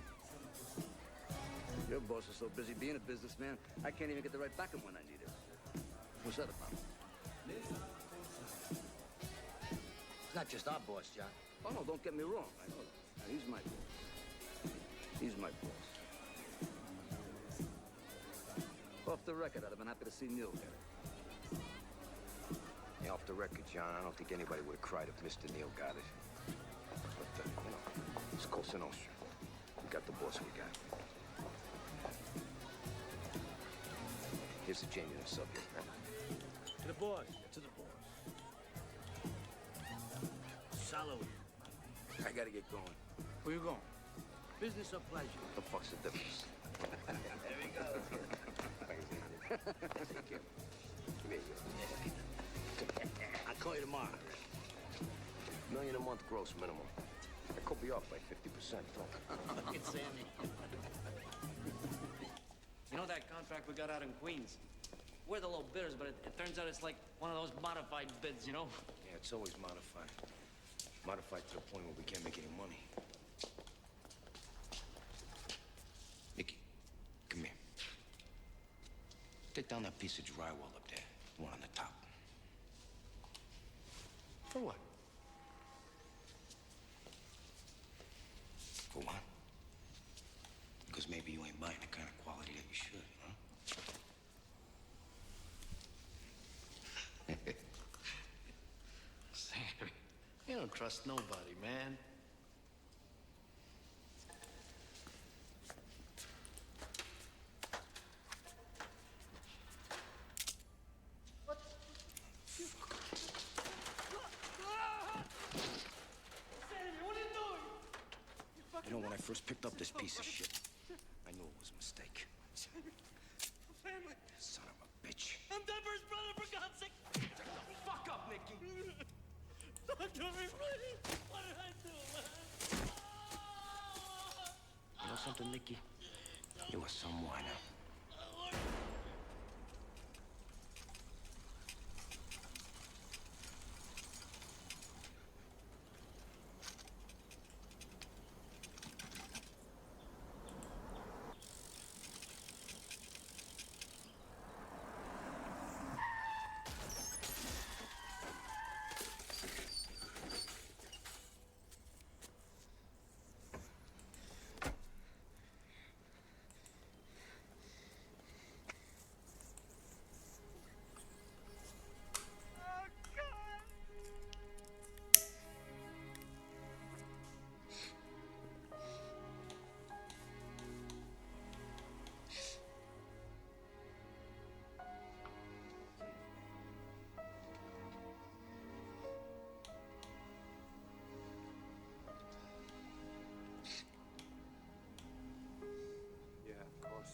Your boss is so busy being a businessman, I can't even get the right back him when I need it. What's that about? It's not just our boss, John. Oh, no, don't get me wrong. I know that. Now, he's my boss. He's my boss. Off the record, I'd have been happy to see Neil get it. Yeah, off the record, John, I don't think anybody would have cried if Mr. Neil got it. But, you know, it's Cosa Nostra. We got the boss we got. Here's the genuine subject, man. To the boss. To the boss. Salary. I gotta get going. Where you going? Business or pleasure? What the fuck's the difference? There we go. Take care. Come here, you. I'll call you tomorrow. $1 million a month gross minimum. I could be off by 50%. Fucking Sammy. You know that contract we got out in Queens? We're the low bidders, but it turns out it's like one of those modified bids, you know? Yeah, it's always modified. Modified to the point where we can't make any money. Mickey, come here. Take down that piece of drywall up there, the one on the top. For what? For what? Because maybe you ain't buying the kind of quality that you should, huh? Sammy, you don't trust nobody, man. first picked up this piece of shit, I knew it was a mistake. Family. Son of a bitch. I'm Denver's brother, for God's sake. Fuck up, Nicky. Don't do me, please. What did I do, man? You know something, Nicky? You are some whiner. Yeah, of course.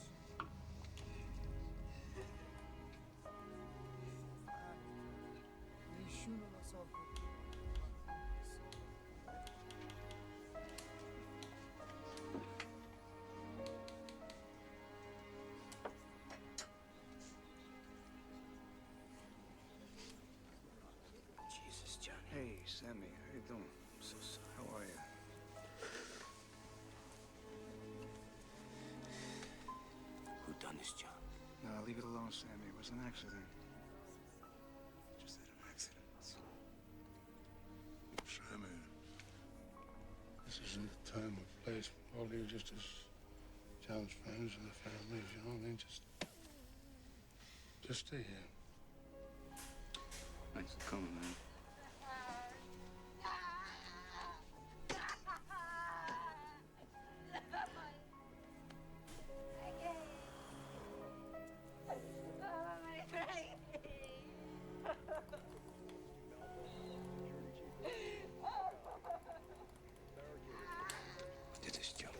Jesus, Johnny. Hey, Sammy, how you doing? So sorry. How are you? Who done this job? No, leave it alone, Sammy. It was an accident. Just had an accident. Sammy, this isn't the time or place for all you just as John's friends and the families, you know what I mean? Just stay here. Thanks for coming, man. Who did this job?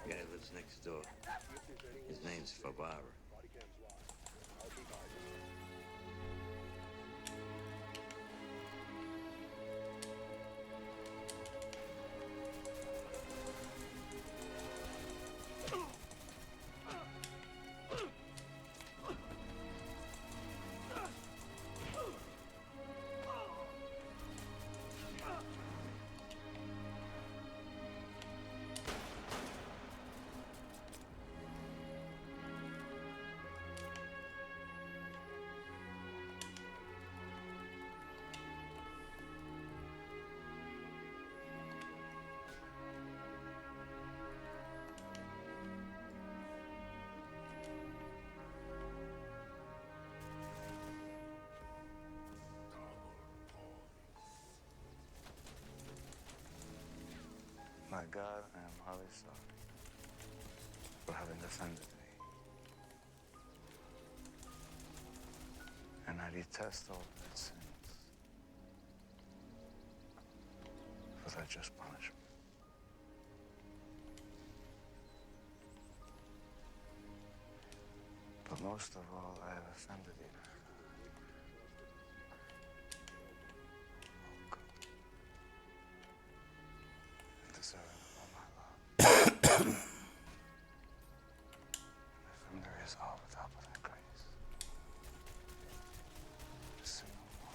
The guy lives next door. His name's Favara. My God, I am highly sorry for having offended me. And I detest all that sins for their just punishment. But most of all, I have offended you. Deserving of all my love. From there is all without but that grace. Sin no more.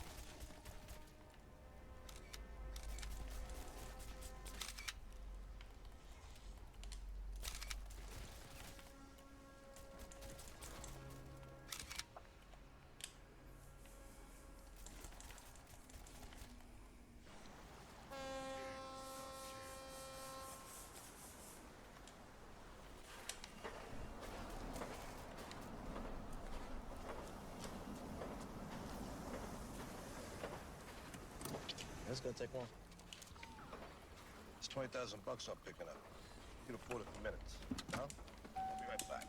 It's gonna take long. It's $20,000 I'm picking up. You can afford it for minutes. Huh? I'll be right back.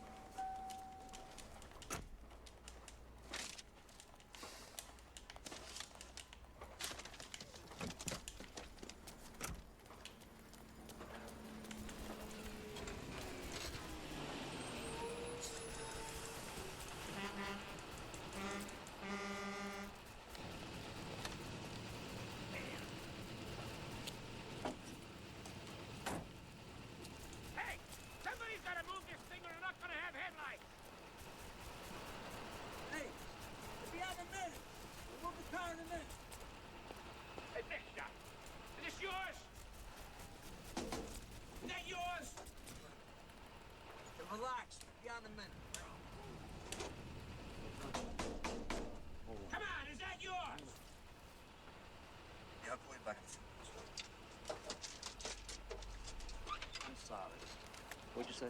say?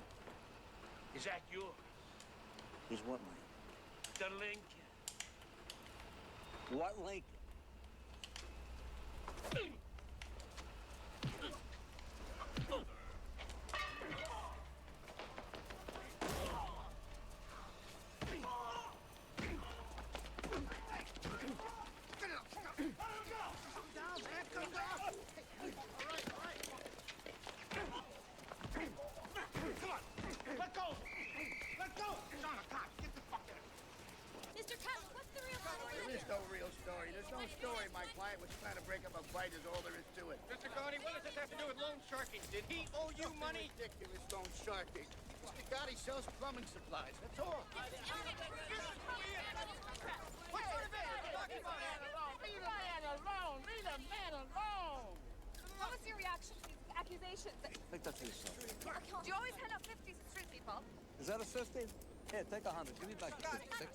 Is that yours? Is what, mine? The Lincoln. What Lincoln? Mr. Cutler, what's the real story? There is no real story. There's no story. My client was trying to break up a fight is all there is to it. Mr. Gotti, what does this have to do with loan sharking? Did he owe you money? Ridiculous loan sharking. Mr. Gotti sells plumbing supplies. That's all. What sort of man are you talking about? Leave the man alone! Leave the man alone! What was your reaction to these accusations? Take that to yourself. Do you always hand out 50s to street people? Is that a 50? Here, take 100. Give me back the 50.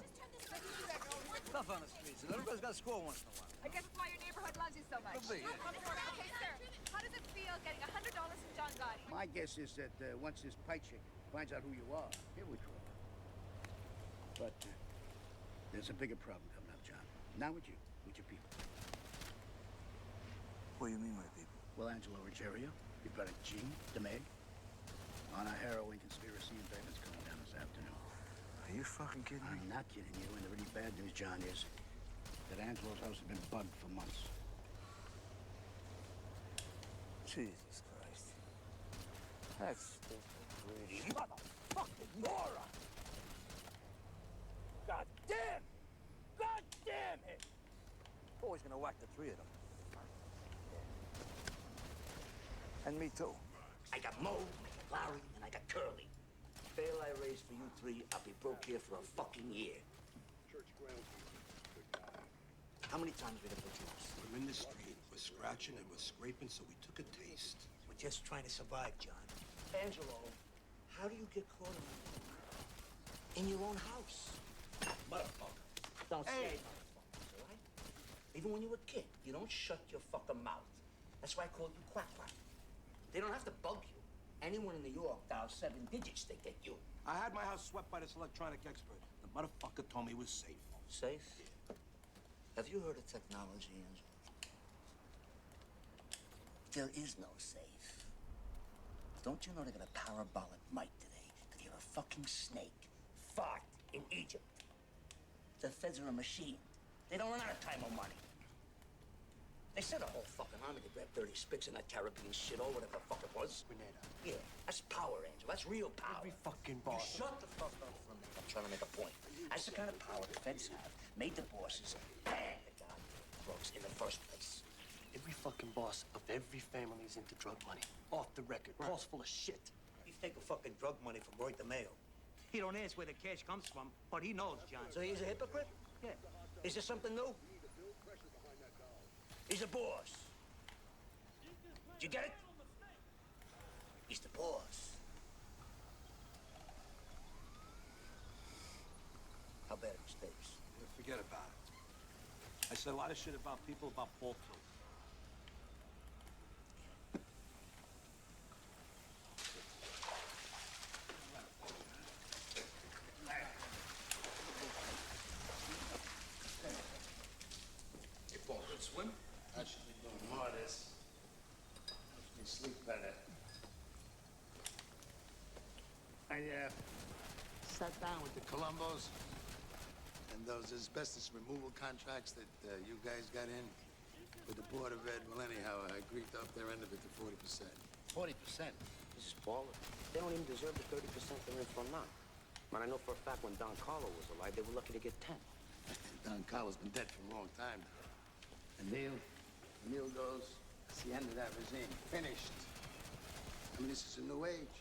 Stuff on the streets, and everybody's got to score once in a while. I guess that's why your neighborhood loves you so much. Could be, yeah. Okay, sir. How does it feel getting $100 from John Gotti? My guess is that once this pie chick finds out who you are, he'll withdraw. But there's a bigger problem coming up, John. Not with you, with your people. What do you mean, my people? Well, Angelo Ruggiero, your brother Gene, DeMeg, on a harrowing conspiracy indictment's coming down this afternoon. Are you fucking kidding me? I'm not kidding you, and the really bad news, John, is that Angelo's house has been bugged for months. Jesus Christ. That's stupid, greedy motherfucking moron! God damn! God damn it! Always gonna whack the three of them. And me too. I got Mo, I got Larry, and I got Curly. Bail I raised for you three, I'll be broke here for a fucking year. How many times we gonna put you on? We're in the street. We're scratching and we're scraping, so we took a taste. We're just trying to survive, John. Angelo, how do you get caught in your own house? Motherfucker. Don't say motherfuckers, all right? Even when you were a kid, you don't shut your fucking mouth. That's why I called you Quack Quack. They don't have to bug you. Anyone in New York dials 7 digits, they get you. I had my house swept by this electronic expert. The motherfucker told me it was safe. Safe? Have you heard of technology, Angelo? There is no safe. Don't you know they got a parabolic mic today? Could hear a fucking snake fart in Egypt. The feds are a machine. They don't run out of time or money. They sent a whole fucking army to grab 30 spics in that Caribbean shit or whatever the fuck it was. Grenada. Yeah, that's power, Angel. That's real power. Every fucking You boss. shut the fuck up for a minute. I'm trying to make a point. That's the kind of power the feds have. Made the bosses bang the goddamn crooks in the first place. Every fucking boss of every family's into drug money. Off the record. Paul's full of shit. He's taking fucking drug money from Roy DeMeo. He don't ask where the cash comes from, but he knows, John. So he's a hypocrite? Yeah. Is there something new? He's a boss. Did you get it? He's the boss. How bad are mistakes? Forget about it. I said a lot of shit about people, about Paul, too. Hey, Paul, good swim? I should be doing more of this. Helps me sleep better. I sat down with the Colombos and those asbestos removal contracts that you guys got in with the Board of Ed. Well, anyhow, I agreed to up their end of it to 40%. 40%? This is baller. They don't even deserve the 30% they're in for now. Man, I know for a fact when Don Carlo was alive, they were lucky to get 10. Don Carlo's been dead for a long time. And Neil goes, it's the end of that regime. Finished. I mean, this is a new age.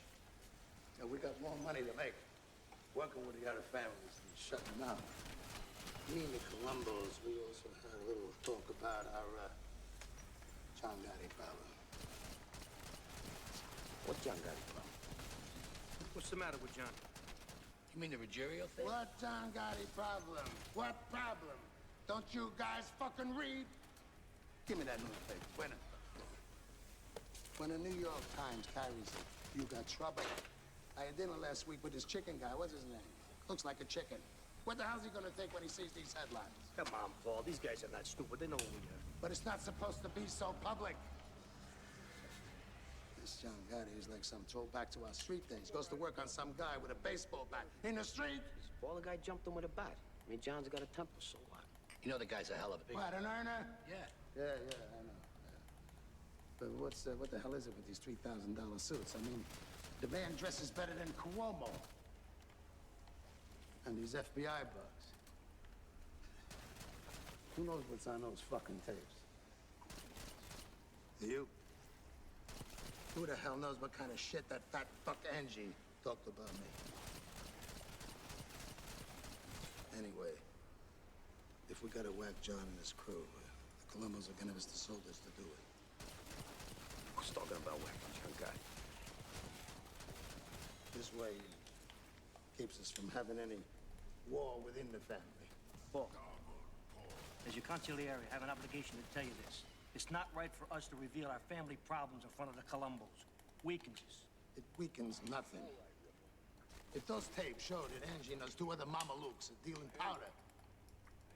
You know, we got more money to make working with the other families than shutting down. Me and the Colombos, we also had a little talk about our John Gotti problem. What John Gotti problem? What's the matter with John? You mean the Ruggiero thing? What John Gotti problem? What problem? Don't you guys fucking read? Give me that newspaper. When the New York Times carries it, you got trouble. I had dinner last week with this chicken guy. What's his name? Looks like a chicken. What the hell's he gonna think when he sees these headlines? Come on, Paul. These guys are not stupid. They know who we are. But it's not supposed to be so public. This John Gotti is like some throwback to our street days. Goes to work on some guy with a baseball bat in the street. Paul, the guy jumped him with a bat. I mean, John's got a temper, so what? You know the guy's a hell of a... What, an earner? Yeah. Yeah, I know. But what the hell is it with these $3,000 suits? I mean, the man dresses better than Cuomo. And these FBI bugs. Who knows what's on those fucking tapes? You? Who the hell knows what kind of shit that fat fuck Angie talked about me? Anyway, if we gotta whack John and his crew, the Columbus are gonna give us the soldiers to do it. Who's talking about whacking John Gotti? This way keeps us from having any war within the family. Paul, as your consigliere, I have an obligation to tell you this. It's not right for us to reveal our family problems in front of the Columbos. Weakens us. It weakens nothing. If those tapes show that Angie and those two other Mamalukes are dealing powder,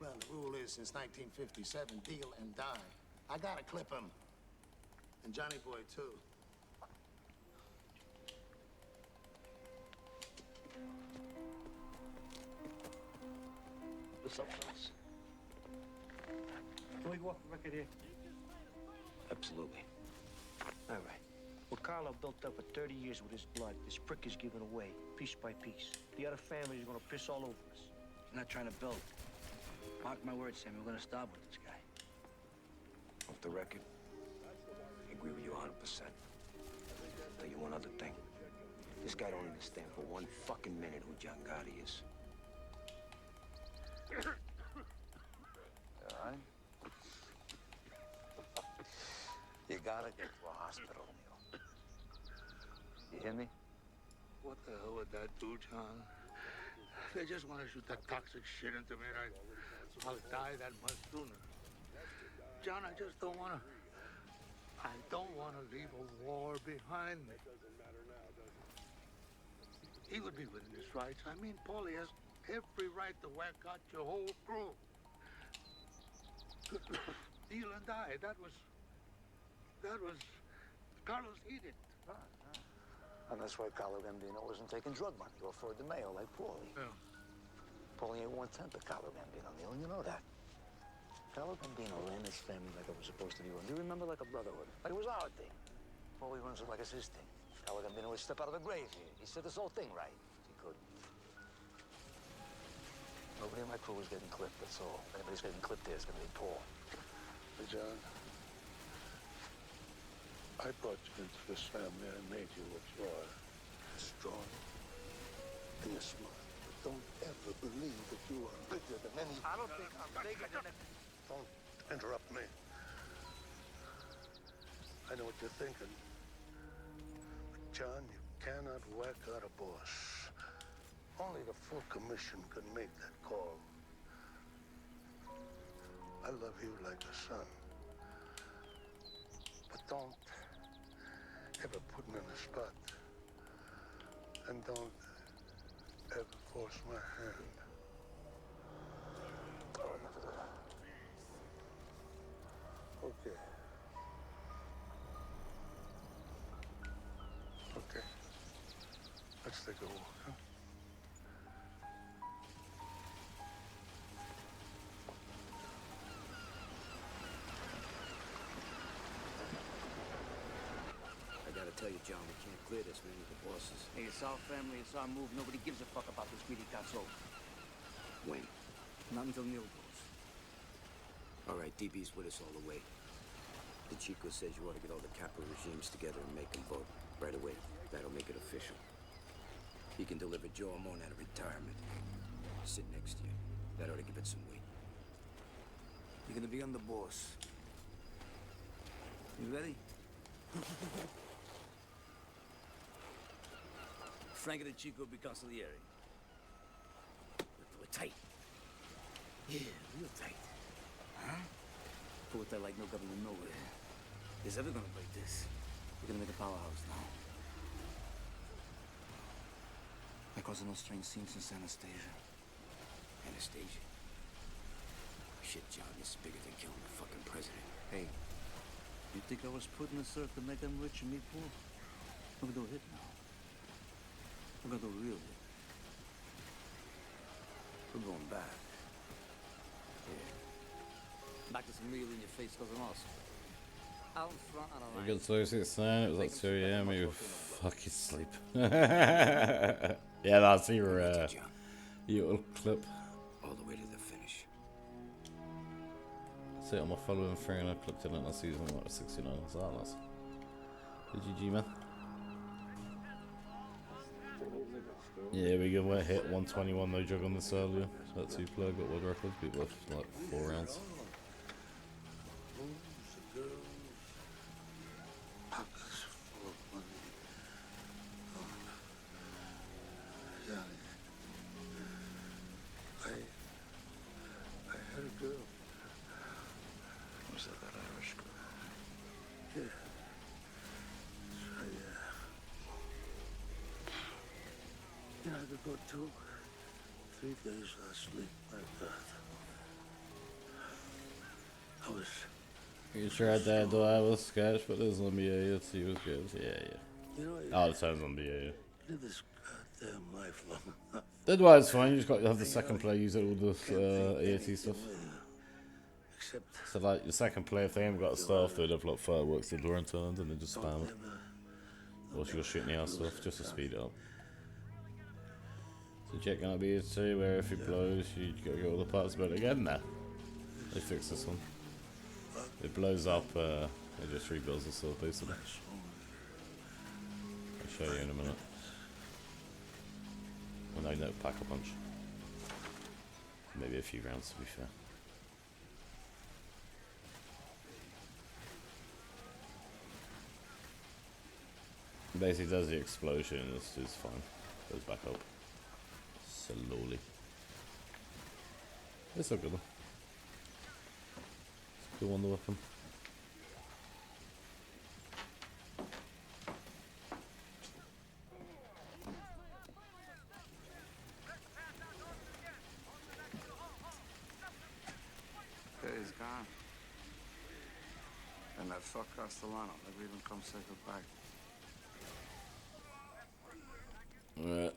well, the rule is since 1957, deal and die. I gotta clip him. And Johnny Boy, too. What's up, fellas? Can we go off the record here? Absolutely. All right. What Carlo built up for 30 years with his blood, this prick is giving away, piece by piece. The other families are gonna piss all over us. He's not trying to build. Mark my words, Sammy, we're gonna stop with this guy. Off the record, I agree with you 100%. Tell you one other thing. This guy don't understand for one fucking minute who John Gotti is. All right? You gotta get to a hospital, Neil. You hear me? What the hell would that do, John? They just want to shoot that toxic shit into me, right? I'll die that much sooner. John, I just don't want to... I don't want to leave a war behind me. He would be within his rights. I mean, Paulie has every right to whack out your whole crew. Deal and die. That was Carlos edict. And that's why Carlo Gambino wasn't taking drug money or Floyd DeMeo like Paulie. Yeah. Paulie ain't one-tenth of Carlo Gambino, Neil, and you know that. Carlo Gambino ran his family like it was supposed to be run. Do you remember, like a brotherhood? Like it was our thing. Paulie runs it like it's his thing. Carlo Gambino would step out of the grave here. He said this whole thing right. He couldn't. Nobody in my crew was getting clipped, that's all. If anybody's getting clipped there, it's gonna be Paul. Hey, John. I brought you into this family. I made you what you are. You're strong and you're smart. But don't ever believe that you are bigger than any... I don't think I'm bigger than... Don't interrupt me. I know what you're thinking. But, John, you cannot whack out a boss. Only the full commission can make that call. I love you like a son. But don't ever put me in a spot. And don't ever force my hand. I would never do that. Okay. Okay. Let's take a walk, huh? I gotta tell you, John, we can't clear this, man, with the bosses. Hey, it's our family, it's our move. Nobody gives a fuck about this greedy cazzo. When? Not until Neil goes. All right, DB's with us all the way. The Chico says you ought to get all the capital regimes together and make them vote right away. That'll make it official. He can deliver Joe Amon out of retirement. Sit next to you. That ought to give it some weight. You're gonna be on the boss. You ready? Frank and the Chico be consigliere. We're tight. Yeah, real tight. Huh? Pull it tight like no government nowhere. Is ever gonna break this? We're gonna make a powerhouse now. causing those strange scenes in Anastasia. Anastasia? Shit job is bigger than killing the fucking president. Hey, you think I was putting this earth to make them rich and me poor? We're gonna do a hit now. We're gonna do a real hit. We're going back. Yeah. Back to some real in-your-face cousin awesome. Out in front on a We got 6:09, it was like 2 AM, we were fucking sleep. Yeah, that's your little clip. All the way to the finish. See it on my following thing and I clicked in it and I see something like 69. So that nice. GG, man. Yeah, we go. We hit 121 no joke on this earlier. So that 2-player got world records, beat left like 4 rounds. Pockets full of money. Johnny, I had a girl. Was that Irish girl? Yeah. I had to go 2-3 days without sleep like that. I was. You tried that though, I was sketch, but there's on BA, he was good. Yeah. You know, Oh, it sounds on BA. live this goddamn life long enough. That's why it's fine, you just got to have the second player use all the AAT stuff. So like your second player, if they haven't got stuff, they'd have like fireworks the door and turns and they just spam it. Or you got shooting the ass stuff just to speed it up. So Jet gonna be here too, where if he blows, you gotta go all the parts about it again now. They fixed this one. It blows up, it just rebuilds the sword basically. I'll show you in a minute. Well no, pack a punch. Maybe a few rounds to be fair. Basically does the explosion and it's fine. Goes back up. Slowly. It's not good though. It's a cool on the weapon. Okay, he's gone. And that fuck Castellano never even come say goodbye. Alright.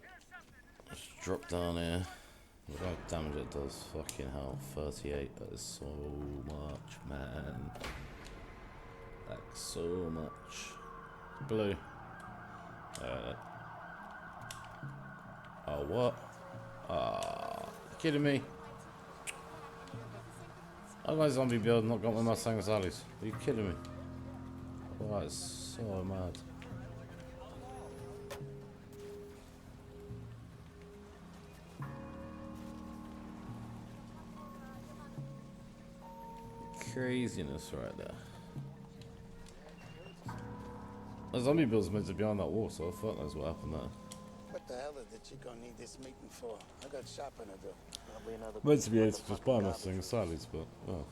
Let's drop down here. Look how damage it does. Fucking hell. 38. That is so much, man. Like, so much. Blue. Oh, what? Ah, kidding me? I've got a zombie build, not got my Mustang Sallies. Are you kidding me? Oh, that is so mad. Craziness right there. The zombie build's meant to be on that wall, so I thought that's what happened there. What the hell did the Chico need this meeting for? I got shopping to do. Probably another. Meant to be able to just buy Mustang Sallies, but well,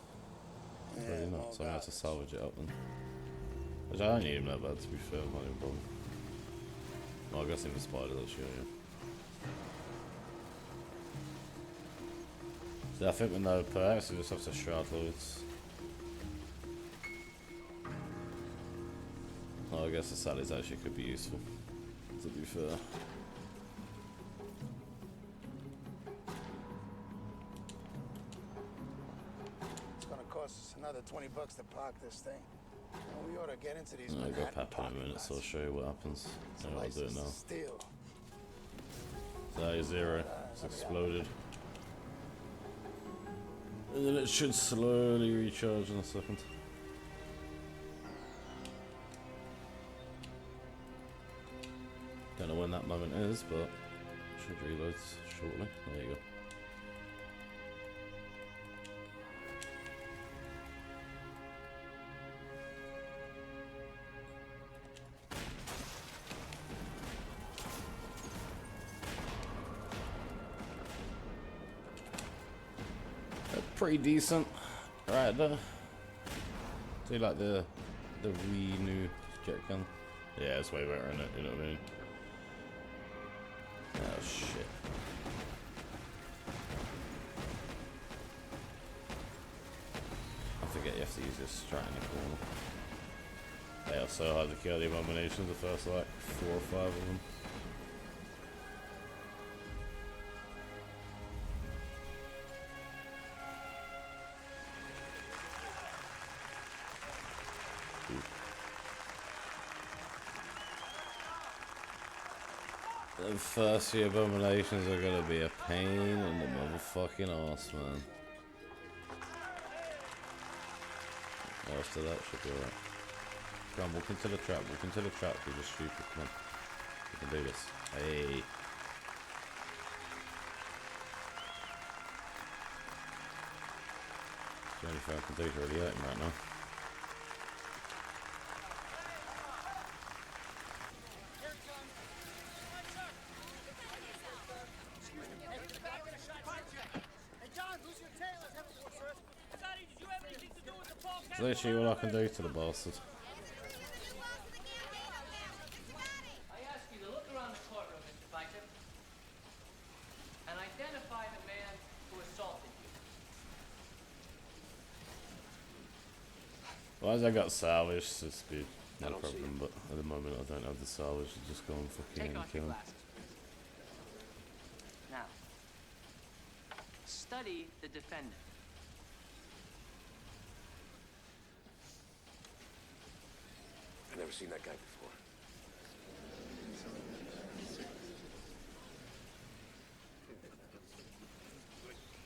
Yeah, really not. So I had to salvage it up then. Which I don't even know about, to be fair, not even problem. Well, I guess in the spider that's sure, yeah. So I think with no perks, you just have to shroud loads. Oh, I guess the Sallies actually could be useful, to be fair. It's gonna cost us another $20 to park this thing. Well, we ought to get into these. I'll go pap in a minute, so I'll show you what happens. I know what I'll do it now. Steel. So that is 0. It's exploded. And then it should slowly recharge in a second. Don't know when that moment is, but it should reload shortly. There you go. Pretty decent, right there. Do you like the wee new jet gun? Yeah, it's way better in it. You know what I mean? Oh shit. I forget you have to use this strat in the corner. They are so hard to kill the abominations, the first like 4 or 5 of them. The first few abominations are gonna be a pain in the motherfucking arse, man. After that should be alright. Come on, walk into the trap, you're just stupid, come on. You can do this. Hey. The only thing I can do is really hurt him right now. That's literally all I can do to the bastard. I ask you to look around the courtroom, Mr. Bicep, and identify the man who assaulted you. Well, as I got salvage, it's good. No problem, but at the moment I don't have the salvage to just go and fucking kill him. Now, study the defendant. I've never seen that guy before.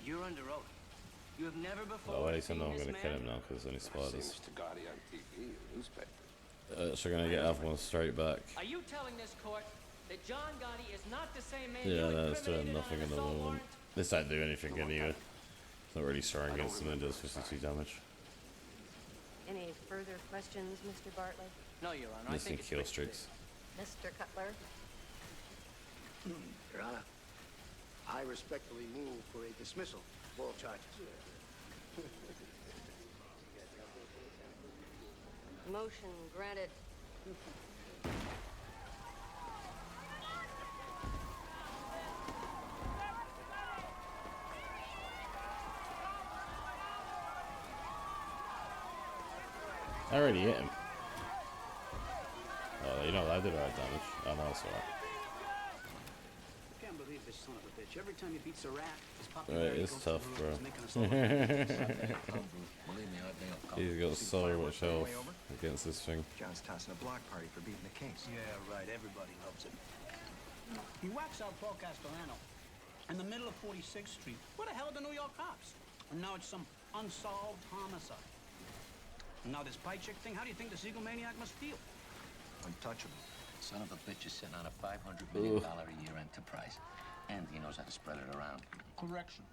You're under oath. You have never before. Oh, at least I know I'm seen gonna this kill man? him now because there's only spiders. Mr. Gotti on TV, newspaper. So we're gonna get other one straight back. Are you telling this court that John Gotti is not the same man Yeah, you no, it's doing incriminated nothing on in an the assault moment. warrant? This don't do anything anyway. It's not really strong against them, it does 52 damage. Any further questions, Mr. Bartlett? No, Your Honor. I Missing think it's kill fixed. streaks. Mr. Cutler? Your Honor, I respectfully move for a dismissal of all charges. Motion granted. I already hit him. Oh, you know I did alright damage. Oh no, it's alright. I can't believe this son of a bitch. Every time he beats a rat, his Alright, it's tough, bro. He's got so much health against this thing. John's tossing a block party for beating the case. Yeah, right. Everybody loves it. He whacks out Paul Castellano in the middle of 46th Street. Where the hell are the New York cops? And now it's some unsolved homicide. And now this pie chick thing, how do you think the Siegel maniac must feel? Untouchable. Son of a bitch is sitting on a $500 million a year enterprise. And he knows how to spread it around. Correction.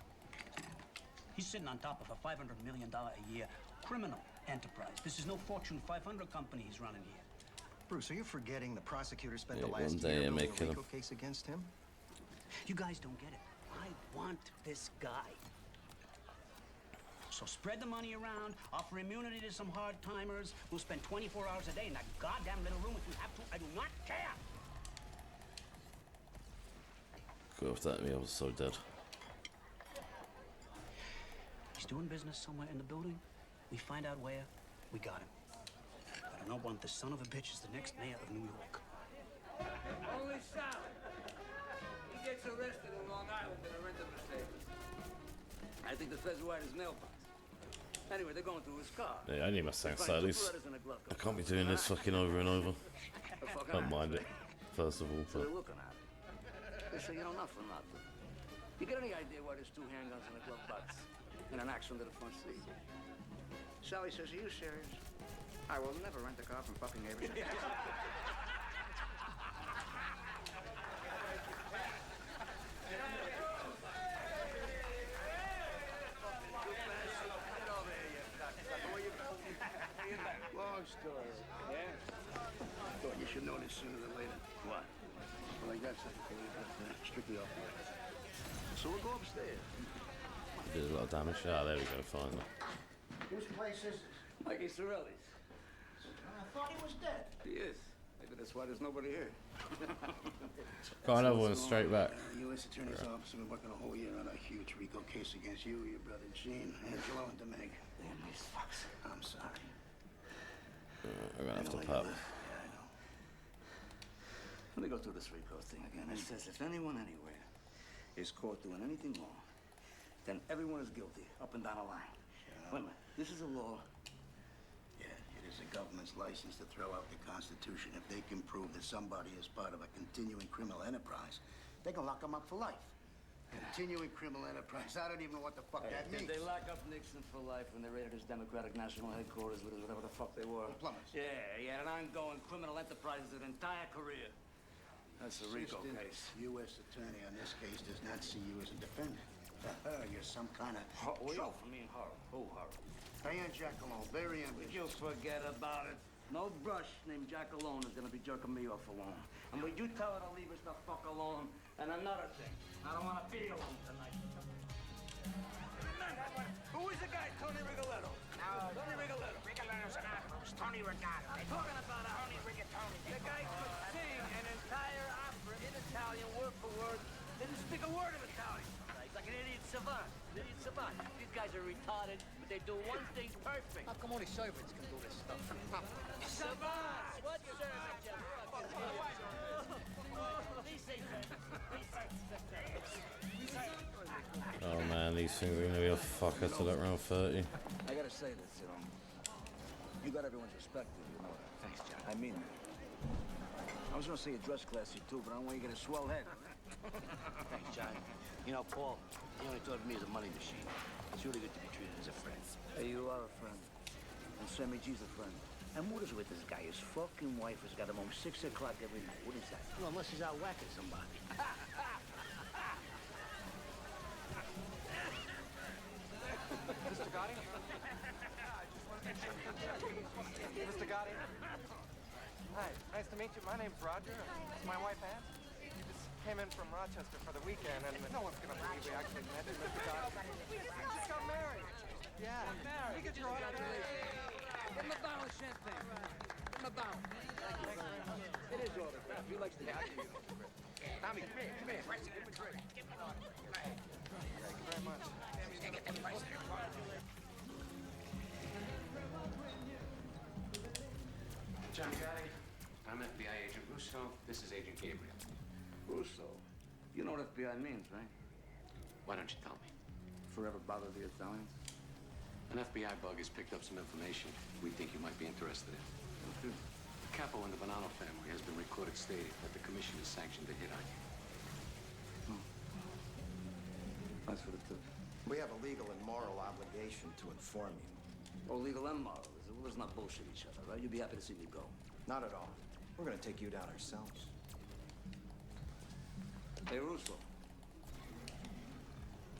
He's sitting on top of a $500 million a year criminal enterprise. This is no Fortune 500 company he's running here. Bruce, are you forgetting the prosecutor spent Yeah, the one last day year I may building a kill him. RICO case against him? You guys don't get it. I want this guy. So spread the money around, offer immunity to some hard timers. We'll spend 24 hours a day in that goddamn little room if we have to. I do not care. Go with that, me, I was so dead. He's doing business somewhere in the building. We find out where, we got him. But I don't want this son of a bitch as the next mayor of New York. Only Sal. He gets arrested in Long Island in a rental mistake. I think the feds wired his mailbox. Anyway, they're going through his car. Yeah, I need my Mustang They find style. At two least letters in a glove I compartment. can't be doing this fucking over and over. Fucking Don't mind it, first of all. So But they're looking at it. They say, you know, not for nothing. You get any idea why there's 2 handguns in a glove box and an axe under the front seat? Sally says, are you serious? I will never rent a car from fucking Abraham. Long story. Yeah? Thought you should know this sooner than later. What? Well, I got something for you, but strictly off the record. So we'll go upstairs. did a lot of damage. Ah, there we go, finally. Whose place is this? Mikey Sorelli's. I thought he was dead. He is. Maybe that's why there's nobody here. Got another one straight back. U.S. Attorney's Office has been working a whole year on a huge RICO case against you, your brother Gene, Angelo, and Demeg. Damn these fucks. I'm sorry. I'm gonna have to pop. Yeah, I know. Let me go through this RICO thing again. It says if anyone anywhere is caught doing anything wrong, then everyone is guilty, up and down the line. Wait a minute. This is a law. Yeah, it is the government's license to throw out the Constitution. If they can prove that somebody is part of a continuing criminal enterprise, they can lock them up for life. Continuing criminal enterprise. I don't even know what the fuck that means. They lock up Nixon for life when they raided his Democratic National Headquarters with whatever the fuck they were. The plumbers. Yeah, an ongoing criminal enterprise his entire career. That's a RICO case. U.S. Attorney on this case does not see you as a defendant. You're some kind of... Oh, for me and horror. Oh, horror. Diane Jackalone, very ambitious. You forget about it. No brush named Jack alone is gonna be jerking me off alone. And would you tell her to leave us the fuck alone? And another thing, I don't wanna be alone tonight. Who is the guy, Tony Rigoletto? No, Tony Rigoletto. Rigoletto's an actor. Tony Rigoletto. I'm talking about Tony Rigatoni. The guy could sing an entire opera in Italian, word for word. Didn't speak a word of Italian. He's like an idiot savant. These guys are retarded, but they do one thing perfect. How come only servants can do this stuff? Savants! What servants? Oh man, these things are gonna be a fucker till at round 30. I gotta say this, you know. You got everyone's respect, you know. Thanks, John. I mean it. I was gonna say you dress classy too, but I don't want you to get a swell head. Thanks, John. You know, Paul, he only thought of me as a money machine. It's really good to be treated as a friend. Hey, you are a friend. And Sammy G's a friend. And what is with this guy? His fucking wife has got him home 6 o'clock every night. What is that? Well, unless he's out whacking somebody. Mr. Gotti? Mr. Gotti? Hi, nice to meet you. My name's Roger. It's my wife, Ann. We just came in from Rochester for the weekend, and no one's gonna believe we actually met Mr. Gotti. We just got married. Yeah, married. We get your Give him a bottle of champagne. Give him a bottle. It is autograph. He likes to have you. Tommy, come here. Give me a drink. Thank you very much. John Gotti, I'm FBI Agent Russo. This is Agent Gabriel. Russo. You know what FBI means, right? Why don't you tell me? Forever bother the Italians? An FBI bug has picked up some information we think you might be interested in. Okay. Capo and the Bonanno family has been recorded stating that the commission has sanctioned a hit on you. Thanks for the tip. We have a legal and moral obligation to inform you. Oh, legal and moral. Let's not bullshit each other, right? You'd be happy to see me go. Not at all. We're gonna take you down ourselves. Hey, Russo.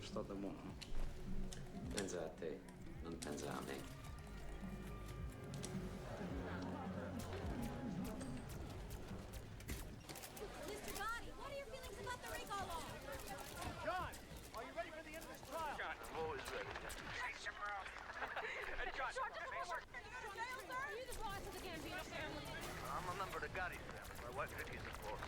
Sto da buono. Pensa a te, non pensa a me. Mr. Gotti, what are your feelings about the RICO law? John, are you ready for the end of this trial? John, I'm always ready. Face him, bro. Hey, John, George, are you the boss of the Gambino family? I'm a member of the Gotti family. My wife Vicky's the boss.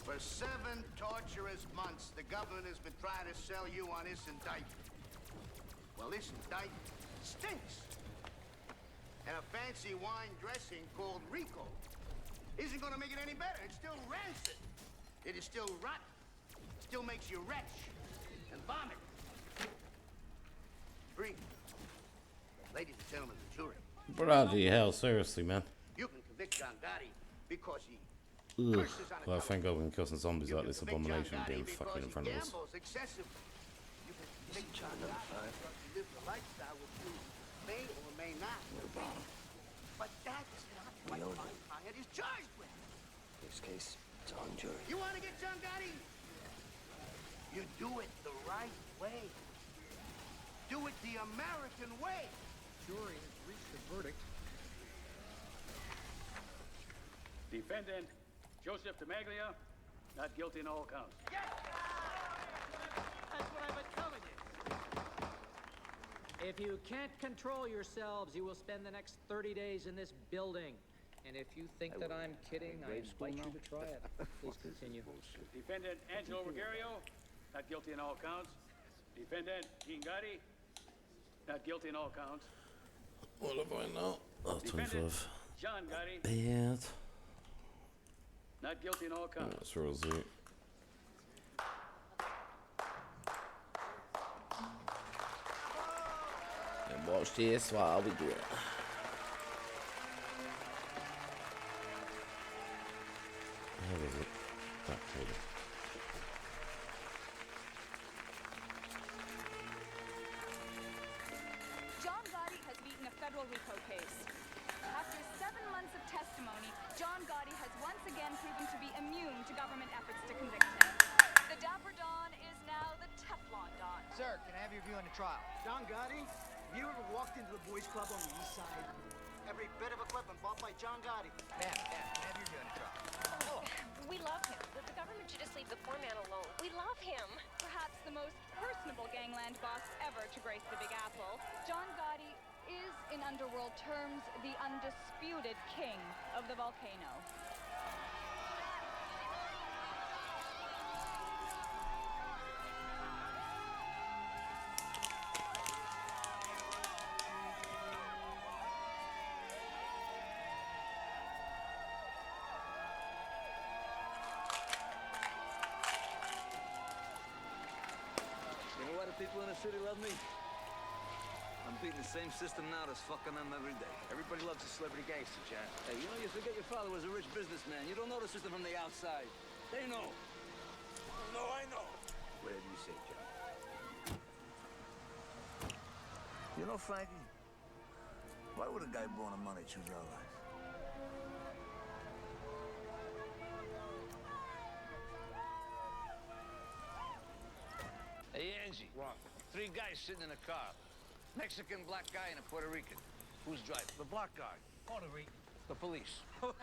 For 7 torturous months, the government has been trying to sell you on this indictment. Well, this indictment stinks. And a fancy wine dressing called RICO isn't gonna make it any better. It's still rancid. It is still rotten. It still makes you retch and vomit. Free. Ladies and gentlemen of the jury. Bloody hell, seriously, man. You can convict John Gotti because he Ugh. curses on a Well, thank God we can kill some zombies like this convict John abomination Gotti being because fucking in he front of us. gambles excessively. You can convict John Gotti because he lives a lifestyle which you may or may not agree. But that's not what my client is charged with. This case, it's on jury. You want to get John Gotti? You do it the right way. Do it the American way. Jury has reached a verdict. Defendant Joseph DeMaglia, not guilty in all counts. That's what I've been telling you. If you can't control yourselves, you will spend the next 30 days in this building. And if you think that I'm kidding, I invite you to try it. Please continue. Defendant Angelo Ruggiero, not guilty on all counts. Defendant Dean Gotti, not guilty on all counts. What have I now? Oh, Defendant 25. John Gotti, Bad. not guilty on all counts. That's Rosie. And watch this while we do it. How was it? That cool. John Gotti has beaten a federal RICO case. After 7 months of testimony, John Gotti has once again proven to be immune to government efforts to convict him. The Dapper Don is now the Teflon Don. Sir, can I have your view on the trial? John Gotti, have you ever walked into the boys' club on the east side? Every bit of equipment bought by John Gotti. Ma'am, can I have your view on the trial? We love him. The government should just leave the poor man alone. We love him. Perhaps the most personable gangland boss ever to grace the Big Apple, John Gotti is, in underworld terms, the undisputed king of the volcano. You know why the people in the city love me? I'm beating the same system now that's fucking them every day. Everybody loves a celebrity gangster, John. Hey, you know, you forget your father was a rich businessman. You don't know the system from the outside. They know. No, I know. Whatever you say, John. You know, Frankie, why would a guy born of money choose our life? Hey, Angie. What? 3 guys sitting in a car. Mexican, black guy, and a Puerto Rican. Who's driving? The black guy. Puerto Rican. The police. You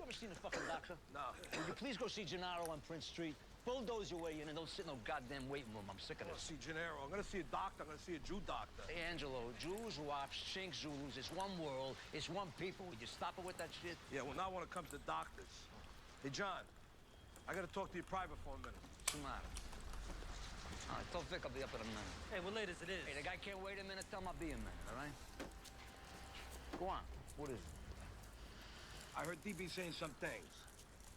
ever seen a fucking doctor? No. Would you please go see Gennaro on Prince Street? Bulldoze your way in and don't sit in no goddamn waiting room. I'm sick of I'm this. gonna see Gennaro. I'm gonna see a doctor. I'm gonna see a Jew doctor. Hey, Angelo, Jews, Wops, Chinks, Zulus, it's one world, it's one people. Would you stop it with that shit? Yeah, well, not when it comes to doctors. Hey, John, I gotta talk to you private for a minute. What's the matter? All right, tell Vic I'll be up in a minute. Hey, we're late as it is. Hey, the guy can't wait a minute. Tell him I'll be a minute, all right? Go on. What is it? I heard DB saying some things.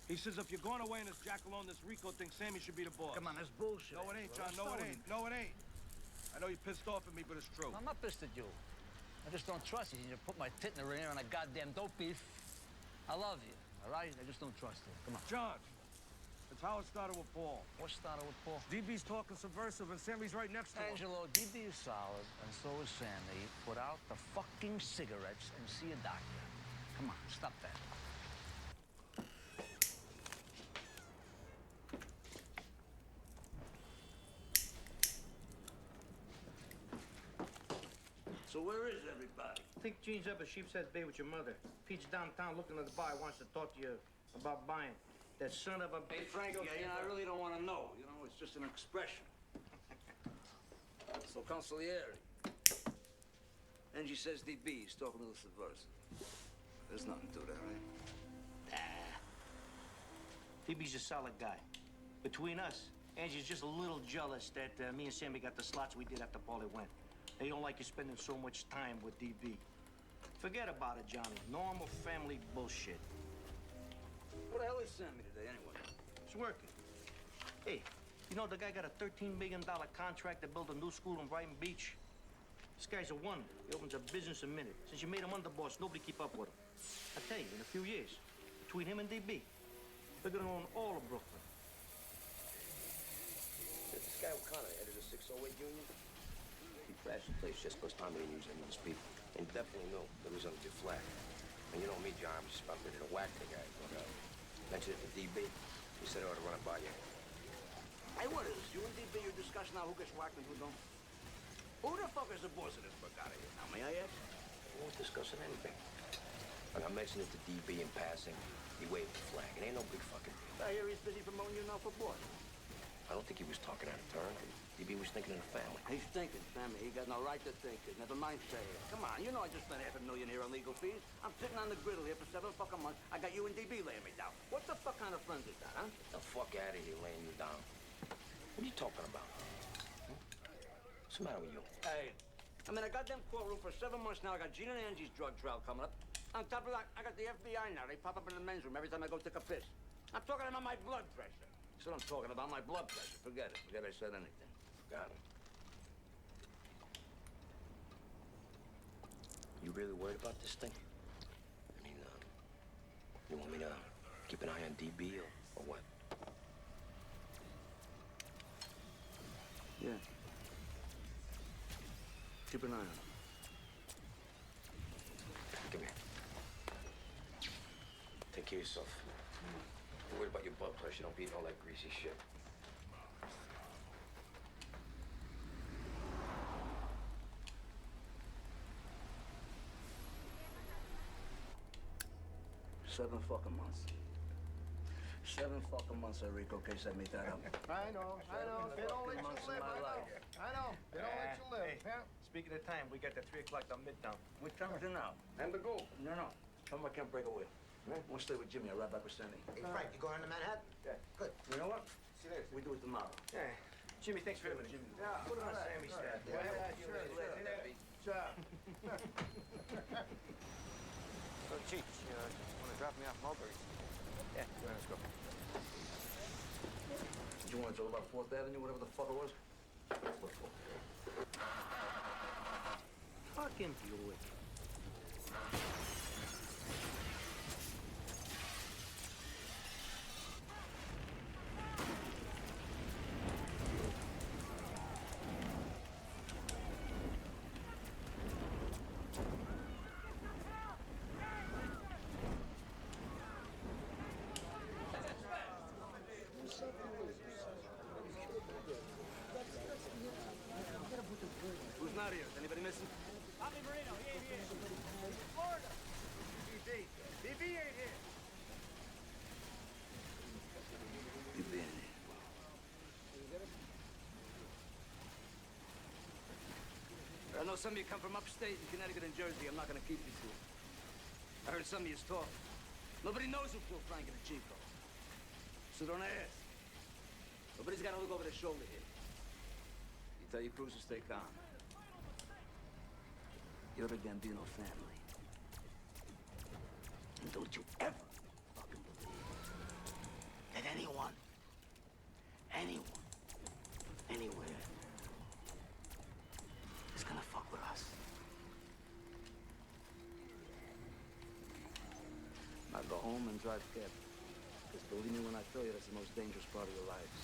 He says if you're going away in this jackalope, this Rico thing, Sammy should be the boss. Come on, that's bullshit. No, it ain't, John. No, it ain't. No, it ain't. I know you're pissed off at me, but it's true. I'm not pissed at you. I just don't trust you. You put my tit in the ringer on a goddamn dope beef. I love you, all right? I just don't trust you. Come on. John, it's how it started with Paul. What started with Paul? DB's talking subversive, and Sammy's right next to him. Angelo, DB is solid, and so is Sammy. Put out the fucking cigarettes and see a doctor. Come on, stop that. So where is everybody? I think Gene's up at Sheepshead Bay with your mother. Pete's downtown looking at the bar, wants to talk to you about buying. That son of a... Hey, Frankie, I really don't want to know. You know, it's just an expression. So, Consigliere. Angie says DB is talking to the subversive. There's nothing to that, right? DB's a solid guy. Between us, Angie's just a little jealous that me and Sammy got the slots we did after Paulie went. They don't like you spending so much time with DB. Forget about it, Johnny. Normal family bullshit. What the hell is Sammy today, anyway? It's working. Hey, you know the guy got a $13 million contract to build a new school in Brighton Beach? This guy's a wonder. He opens a business a minute. Since you made him underboss, nobody keep up with him. I tell you, in a few years, between him and DB, they're gonna own all of Brooklyn. This guy O'Connor headed a 608 union. He trashed the place just because Tommy didn't use any of his people. And he definitely knew that he was under your flag. And you know me, John, I'm just about ready to whack the guy. But, mentioned it to DB. He said I ought to run it by you. Hey, what is this? You and DB, you're discussing now who gets whacked and who don't? Who the fuck is the boss of this brigade here? Now, may I ask? We weren't discussing anything. And I mentioned it to DB in passing. He waved the flag. It ain't no big fucking deal. I hear he's busy promoting you now for boss. I don't think he was talking out of turn. DB was thinking of the family. He's thinking, family. He got no right to think it. Never mind saying it. Come on, you know I just spent $500,000 here on legal fees. I'm sitting on the griddle here for 7 fucking months. I got you and DB laying me down. What the fuck kind of friends is that, huh? Get the fuck out of here, laying you down. What are you talking about? What's the matter with you? Hey, I mean, I got them courtroom for 7 months now. I got Gene and Angie's drug trial coming up. On top of that, I got the FBI now. They pop up in the men's room every time I go take a piss. I'm talking about my blood pressure. That's what I'm talking about, my blood pressure. Forget it. Forget I said anything. Forgot it. You really worried about this thing? I mean, you want me to keep an eye on DB or what? Yeah. Keep an eye on him. Come here. Take care of yourself. You're worried about your blood pressure. Don't be eating all that greasy shit. Seven fucking months. 7 fucking months, Enrico, in case I made that up. I know. They don't let you live. I know. They don't let you live. Hey, speaking of time, we got the 3 o'clock down Midtown. What time is it now? And the go. No. Tell me I can't break away. I won't stay with Jimmy. I'll ride back with Sandy. Hey, Frank, you going to Manhattan? Yeah. Good. You know what? See you later. We do it tomorrow. Yeah. Jimmy, thanks for everything. Yeah, Put it on Sammy's tab. Sure. So, Cheech, want to drop me off Mulberry? Yeah, let's go. Did you want to talk about 4th Avenue, whatever the fuck it was? Fucking Buick. Who's not here? Is anybody missing? Bobby Marino, he ain't here. Florida. DB ain't here. You've been in. I know some of you come from upstate in Connecticut and Jersey. I'm not gonna keep you two. I heard some of you talk. Nobody knows who killed Frank and the Chico. So don't ask. Nobody's gotta look over their shoulder here. You tell your crews to stay calm. You're a Gambino family. And don't you ever fucking believe that anyone, anywhere, is gonna fuck with us. Now go home and drive careful. Because believe me when I tell you, that's the most dangerous part of your lives.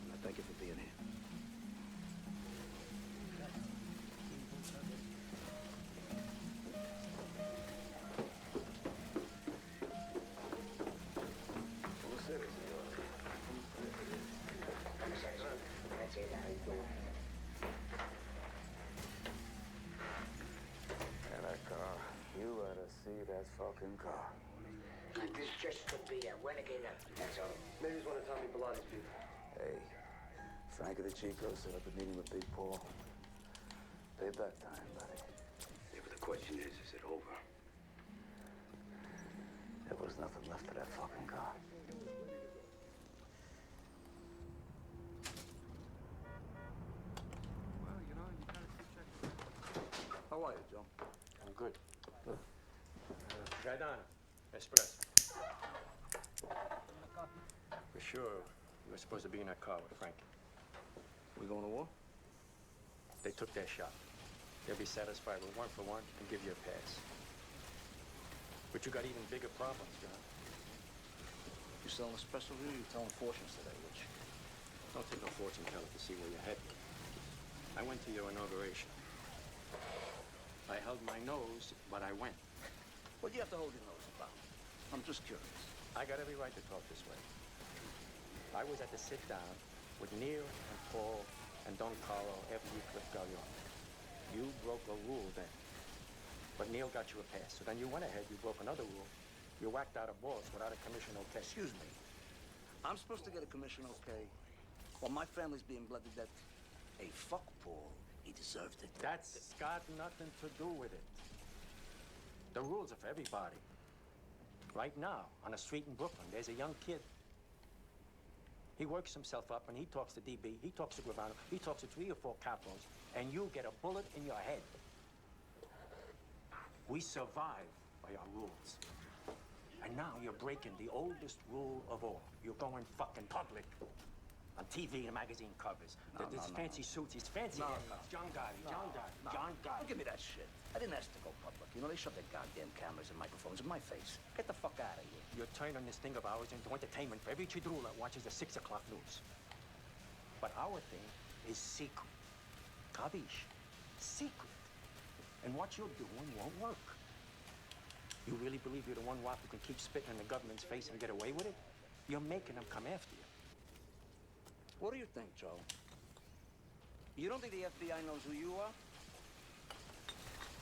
And I thank you for being here. And that car, you ought to see that fucking car. This just could be a renegade, that's all. Maybe it's one of Tommy Pilati's people. Hey, Frank of the Chico set up a meeting with Big Paul. Payback time, buddy. Yeah, but the question is it over? There was nothing left of that fucking car. Well, you know, you gotta keep checking. How are you, Joe? I'm good. Gaetano, espresso. For sure, you were supposed to be in that car with Frank. We going to war? They took their shot. They'll be satisfied with 1 for 1 and give you a pass. But you got even bigger problems, John. You selling espresso here or you telling fortunes today, Rich? Don't take no fortune teller to see where you're headed. I went to your inauguration. I held my nose, but I went. What do you have to hold your nose about? I'm just curious. I got every right to talk this way. I was at the sit-down with Neil and Paul and Don Carlo after you clipped Gallion. You broke a rule then. But Neil got you a pass. So then you went ahead, you broke another rule. You whacked out a boss without a commission okay. Excuse me. I'm supposed to get a commission okay? Well, my family's being bloody dead. Hey, fuck Paul. He deserved it. That's got nothing to do with it. The rules are for everybody. Right now, on a street in Brooklyn, there's a young kid. He works himself up and he talks to DB, he talks to Gravano, he talks to 3 or 4 capos, and you get a bullet in your head. We survive by our rules. And now you're breaking the oldest rule of all. You're going fucking public. On TV and magazine covers. There's fancy suits, these fancy haircuts. John Gotti. Don't give me that shit. I didn't ask to go public. You know, they shove their goddamn cameras and microphones in my face. Get the fuck out of here. You're turning this thing of ours into entertainment for every chidrul that watches the 6 o'clock news. But our thing is secret. Kavish? Secret. And what you're doing won't work. You really believe you're the one wop who can keep spitting in the government's face and get away with it? You're making them come after you. What do you think, Joe? You don't think the FBI knows who you are?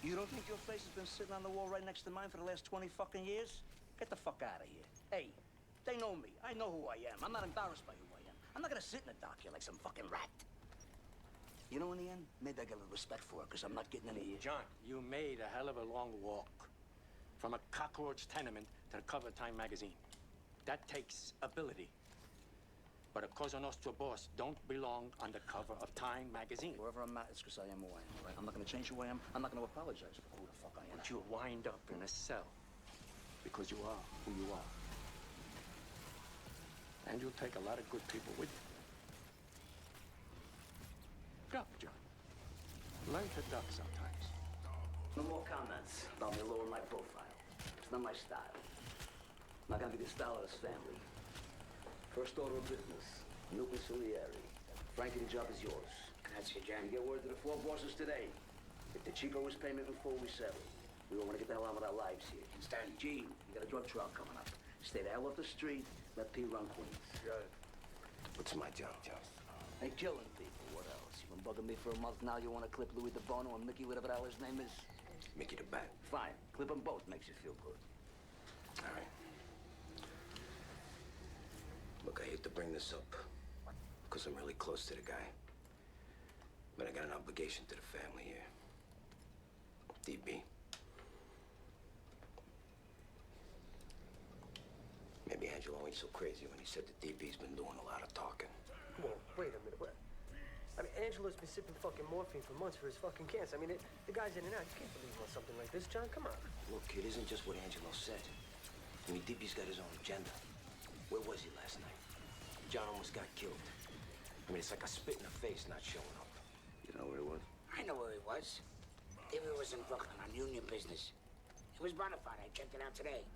You don't think your face has been sitting on the wall right next to mine for the last 20 fucking years? Get the fuck out of here. Hey, they know me. I know who I am. I'm not embarrassed by who I am. I'm not gonna sit in a dock here like some fucking rat. You know, in the end, maybe I get a little respect for it, because I'm not getting any... John, you made a hell of a long walk. From a cockroach tenement to the cover of Time magazine. That takes ability. But a Cosa Nostra boss don't belong on the cover of Time magazine. Wherever I'm at, it's because I am who I am, right? I'm not gonna change who I am. I'm not gonna apologize for who the fuck I am. But you'll wind up in a cell. Because you are who you are. And you'll take a lot of good people with you. Go, John. Learn to duck sometimes. No more comments about me lowering my profile. It's not my style. Not gonna be the style of this family. First order of business, no consigliere. Frankie, the job is yours. That's your jam. You get word to the 4 bosses today. If the Chico is payment in full, we settle. We don't want to get the hell on with our lives here. Stand. Gene, you got a drug trial coming up. Stay the hell off the street. Let P run Queens. Got it. What's my job, Joe? Hey, killing people. What else? You've been bugging me for a month now. You want to clip Louis DeBono and Mickey, whatever the hell his name is? Mickey the Bat. Fine. Clip them both. Makes you feel good. All right. Look, I hate to bring this up, because I'm really close to the guy. But I got an obligation to the family here. DB. Maybe Angelo ain't so crazy when he said that DB's been doing a lot of talking. Whoa, wait a minute. What? I mean, Angelo's been sipping fucking morphine for months for his fucking cancer. I mean, the guy's in and out. You can't believe on something like this, John. Come on. Look, it isn't just what Angelo said. I mean, DB's got his own agenda. Where was he last night? John almost got killed. I mean, it's like a spit in the face not showing up. You know where he was? I know where he was. DB was in Brooklyn on union business. It was bona fide. I checked it out today.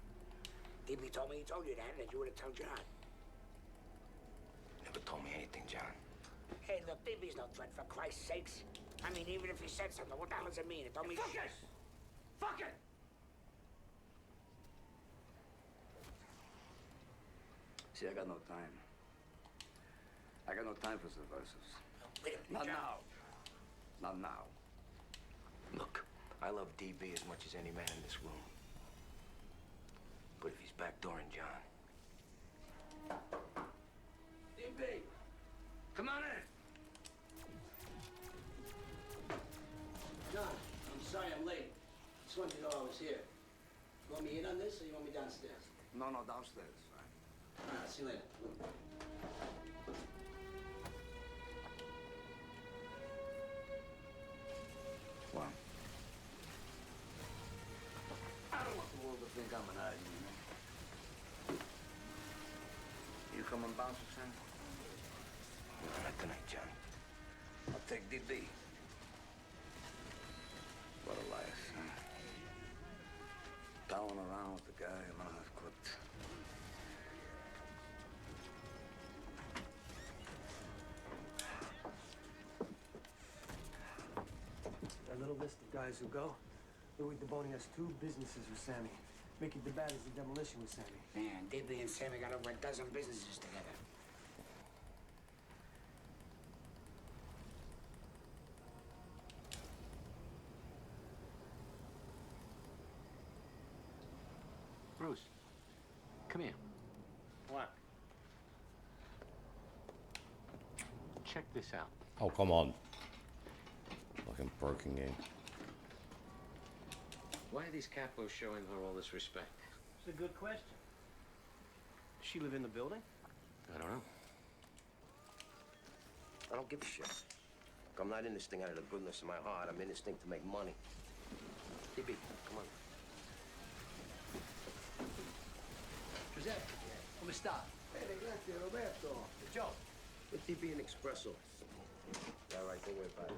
DB told me he told you that, and that you would have told John. Never told me anything, John. Hey, look, DB's no threat, for Christ's sakes. I mean, even if he said something, what the hell does it mean? It don't mean... Fuck it! Fuck it! See, I got no time. I got no time for subversives. Wait a minute, Not John. now. Not now. Look, I love DB as much as any man in this room. But if he's backdooring John... DB! Come on in! John, I'm sorry I'm late. Just wanted to know I was here. You want me in on this, or you want me downstairs? No, downstairs. Fine. All right, see you later. Well, I don't want the world to think I'm an idiot, you know? You coming bouncing, son? No, not tonight, John. I'll take DB. What a life, huh? Toweling around with the guy I'm gonna have clipped. That little list of guys who go. Louis DeBoni has 2 businesses with Sammy. Mickey the Bat is the demolition with Sammy. Man, DB and Sammy got over a dozen businesses together. Bruce, Come here. What? Check this out. Oh, come on. Fucking broken game. Why are these capos showing her all this respect? It's a good question. Does she live in the building? I don't know. I don't give a shit. I'm not in this thing out of the goodness of my heart. I'm in this thing to make money. DB, come on. Giuseppe, come sta? Bene, grazie, Roberto. Joe. Get DB an espresso. All right, don't worry about it.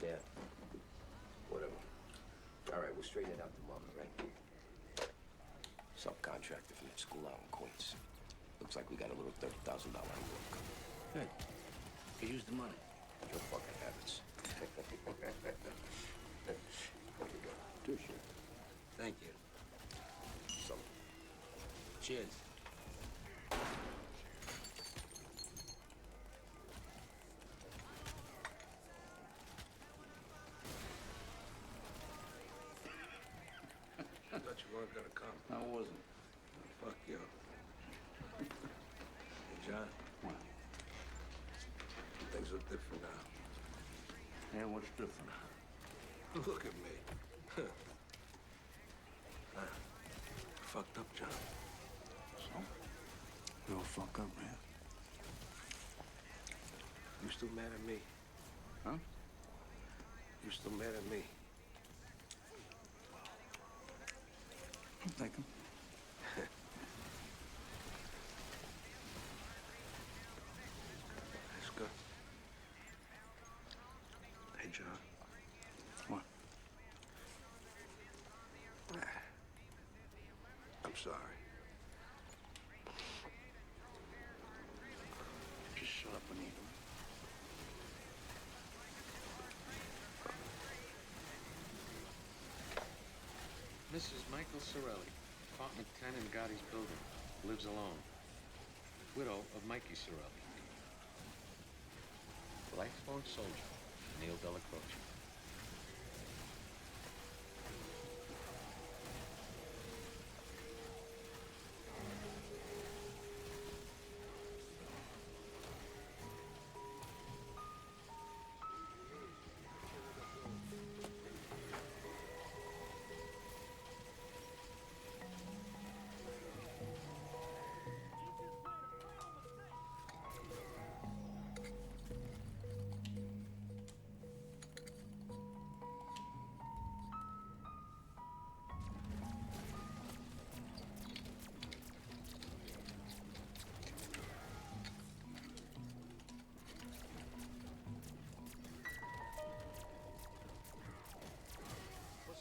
Yeah. Whatever. All right, we'll straighten it out tomorrow, right? Subcontractor from that school out in Queens. Looks like we got a little $30,000 work. Good. You use the money. Your fucking habits. Touche. Thank you. So. Cheers. I thought you weren't gonna come. I wasn't. Fuck you. Hey, John. What? Things look different now. Yeah, what's different? Look at me. Fucked up, John. So? You all fuck up, man. You still mad at me? Huh? You still mad at me? I'm thinking. That's good. Hey, John. What? I'm sorry. Just shut up and eat. Mrs. Michael Sorelli, apartment 10 in Gotti's building. Lives alone. Widow of Mikey Sorelli. Lifelong soldier, Neil Delacroce.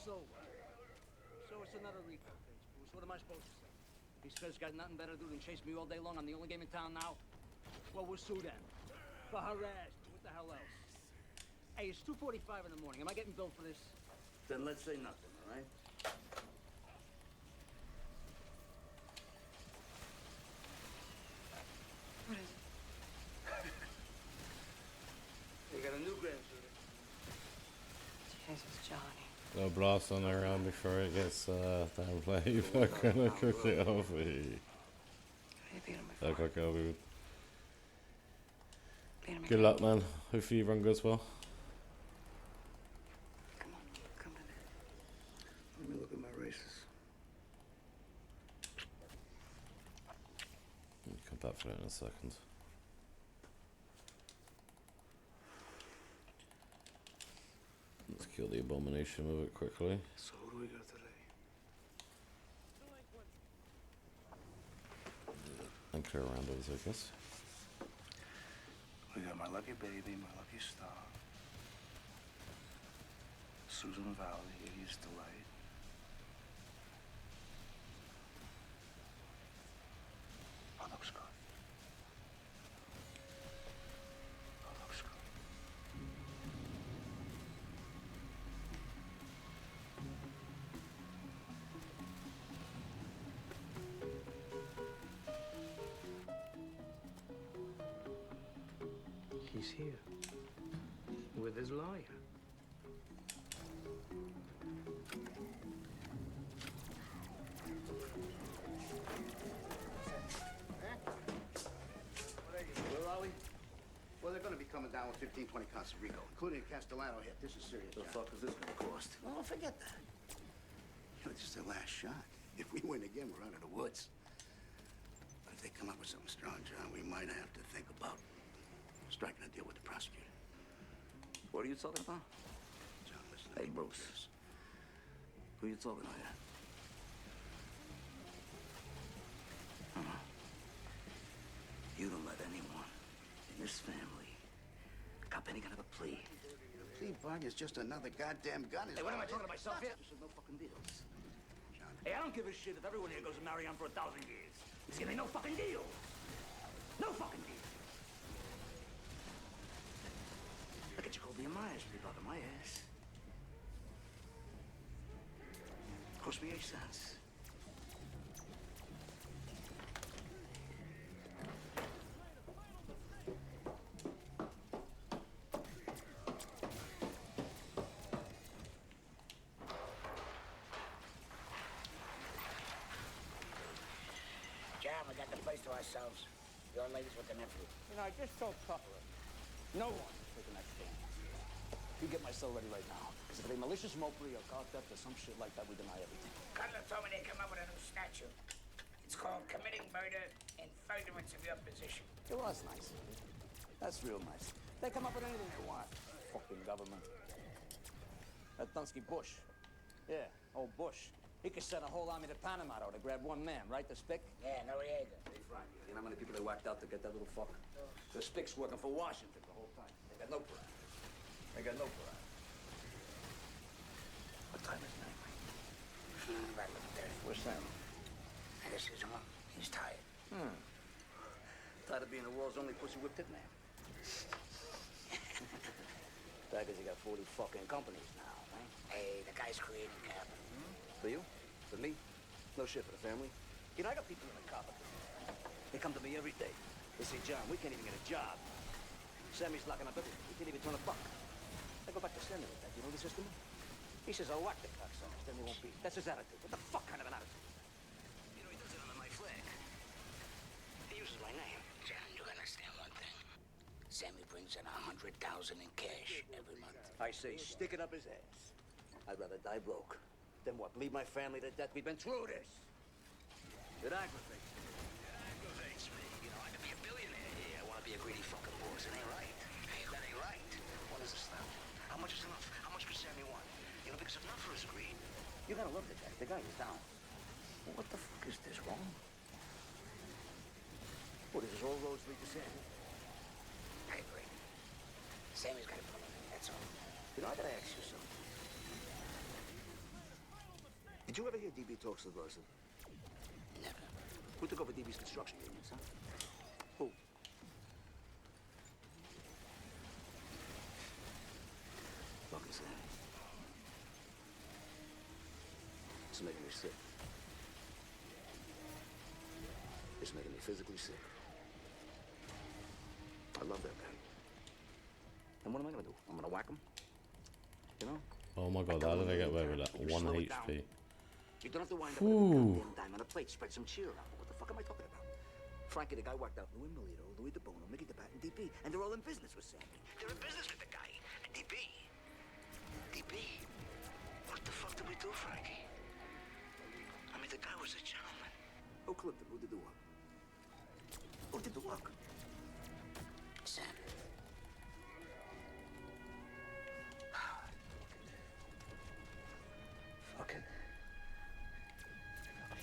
So it's another Rico case, Bruce. What am I supposed to say? These feds got nothing better to do than chase me all day long. I'm the only game in town now. Well, we'll sue them. For harassment. What the hell else? Hey, it's 2:45 in the morning. Am I getting billed for this? Then let's say nothing, all right? What is it? You got a new grandson. Jesus, Johnny. Go blast on around before it gets downplayed. Fucking cook it over. Look like I'll be. Good luck, man. Hopefully your run goes well. Let me look at my races. I'll come back for it in a second. Let's kill the abomination with it quickly. So who do we got today? And clear randos, I guess. We got my lucky baby, my lucky star. Susan Valley, Idiot's Delight. Oh, looks good. Oh, looks good. He's here. With his lawyer. coming down with 15, 20 counts of RICO, including a Castellano hit. This is serious. What the fuck is this gonna cost? Oh, forget that. You know, this is their last shot. If we win again, we're out of the woods. But if they come up with something strong, John, we might have to think about striking a deal with the prosecutor. What are you talking about? John, listen. Hey, Bruce. Who you talking to here? You don't let anyone in this family cop any kind of a plea. The plea bargain is just another goddamn gun. Hey, what am I talking to myself here? There's no fucking deals. John. Hey, I don't give a shit if everyone here goes to marry on for 1,000 years. There's gonna be no fucking deal. No fucking deal. Look at you, Colby and Myers, be bugging my ass. Cost me 8 cents. John, we got the place to ourselves. Your ladies with the nephew. You know, I just told Tupper, no one is taking that stand. You get my cell ready right now. Because if they malicious mockery or car theft or some shit like that, we deny everything. Cutler told me they come up with a new statute. It's called committing murder in furtherance of your position. It was nice. That's real nice. They come up with anything they want. Fucking government. That Dunsky Bush. Yeah, old Bush. He could send a whole army to Panama to grab one man, right? The Spick? Yeah, Noriega. Hey, Frank, you know how many people they whacked out to get that little fuck? The Spick's working for Washington the whole time. They got no pride. They got no pride. What time is it anyway? About 11:30. Where's Sam? I guess he's home. He's tired. Tired of being the world's only pussy whipped hitman. Fact is, you got 40 fucking companies now, right? Hey, the guy's creating capital. For you? For me? No shit for the family. You know, I got people in the copper. They come to me every day. They say, John, we can't even get a job. Sammy's locking up everything. We can't even turn a buck. I go back to Sammy with that. You know the system? He says, I'll whack the cocksuckers, then they won't be. That's his attitude. What the fuck kind of an attitude? You know, he does it under my flag. He uses my name. John, you understand one thing. Sammy brings in $100,000 in cash every month. I say, stick it up his ass. I'd rather die broke than what? Bleed my family to death? We've been through this. It aggravates me. It aggravates me. You know, I could be a billionaire here. I want to be a greedy fucking boss. It ain't right. Hey, that ain't right. What is this now? How much is enough? How much could Sammy want? You know, because enough for his greed. You gotta love the guy. The guy is down. Well, what the fuck is this, wrong? What is this, all roads lead to Sammy? I agree. Sammy's got to pull him in, that's all. You know, I gotta ask you something. Did you ever hear DB talk subversive? Never. Who took over DB's construction unions, huh? Who? Fucking Sammy. It's making me sick. It's making me physically sick. I love that guy. And what am I gonna do? I'm gonna whack him? You know? Oh my god, how did I get away with that? 1 HP. You don't have to wind up with a goddamn dime on a plate. Spread some cheer around. What the fuck am I talking about? Frankie, the guy whacked out Louis Melito, Louis DeBono, Mickey DeBat, and DB. And they're all in business with Sammy. They're in business with the guy. DB. DB. What the fuck did we do, Frankie? I mean, the guy was a gentleman. Who clipped him? Who did the work? Who did the work? Sam. Fucking.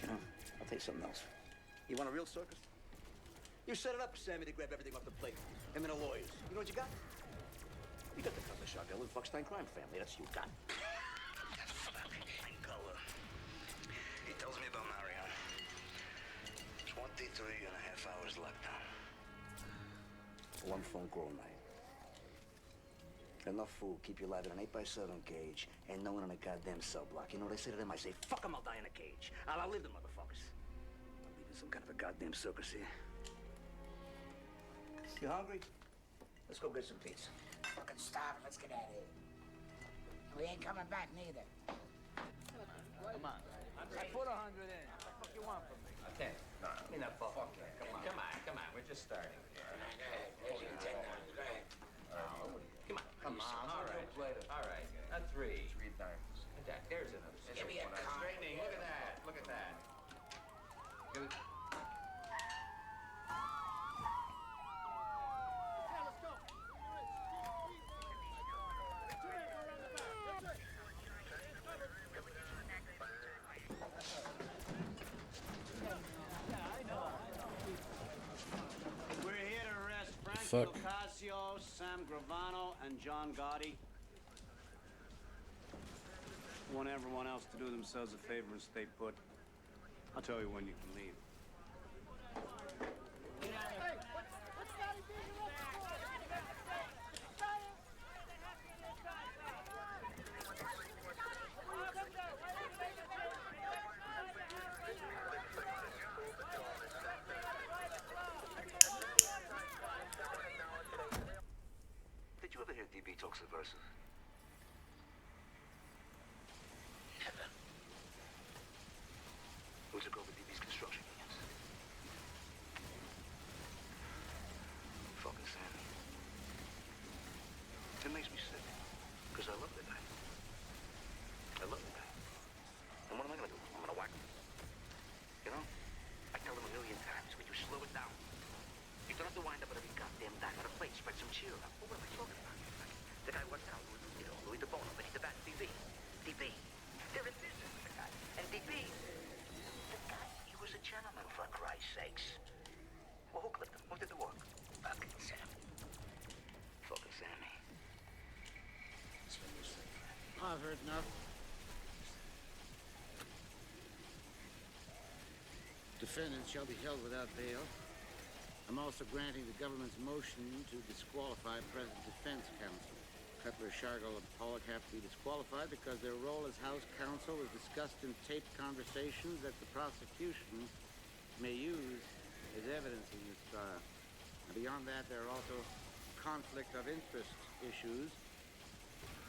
You know, I'll tell you something else. You want a real circus? You set it up for Sammy to grab everything off the plate. Him and the lawyers. You know what you got? You got the Cutler Shotgun and Fuckstein crime family. That's what you got. Fucking Gullah. He tells me about Marion. 23.5 hours lockdown. One phone call night. Enough food, keep you alive in an 8x7 cage, and no one in a goddamn cell block. You know what I say to them? I say, fuck them, I'll die in a cage. I'll leave the motherfuckers. I'm leaving some kind of a goddamn circus here. You hungry? Let's go get some pizza. Fucking starving. Let's get out of here. We ain't coming back neither. Come on. I put 100 in. What the fuck you want from me? Okay. No, I mean, that fuck it. Come on. Come on. We're just starting. Go ahead. There's your $10. Go ahead. 3. 3 diamonds. There's another. Give me a one. card. Straightening. Look at that. Look at that. Give it. We're here to arrest Frank Fuck. Lucasio, Sam Gravano, and John Gotti. Want everyone else to do themselves a favor and stay put. I'll tell you when you can leave. Did you ever hear DB talk subversive? Never. We took over DB's construction unions. Fucking Sammy. It makes me sick. Because I love the guy. I love the guy. And what am I gonna do? I'm gonna whack him. You know? I tell him a million times, will you slow it down? You don't have to wind up at every goddamn dime on a plate. Spread some cheer up. Well, what am I talking about? The guy worked out. Louis DeBono, but he's the bat DB. DB. They're in business, the guy. And DB, the guy, he was a gentleman, for Christ's sakes. Well, who clipped him? Who did the work? Fucking Sam. Fucking Sammy. I've heard enough. Defendants shall be held without bail. I'm also granting the government's motion to disqualify present defense counsel. Cutler, Shargle, and Pollock have to be disqualified because their role as House counsel was discussed in taped conversations that the prosecution may use as evidence in this trial. And beyond that, there are also conflict of interest issues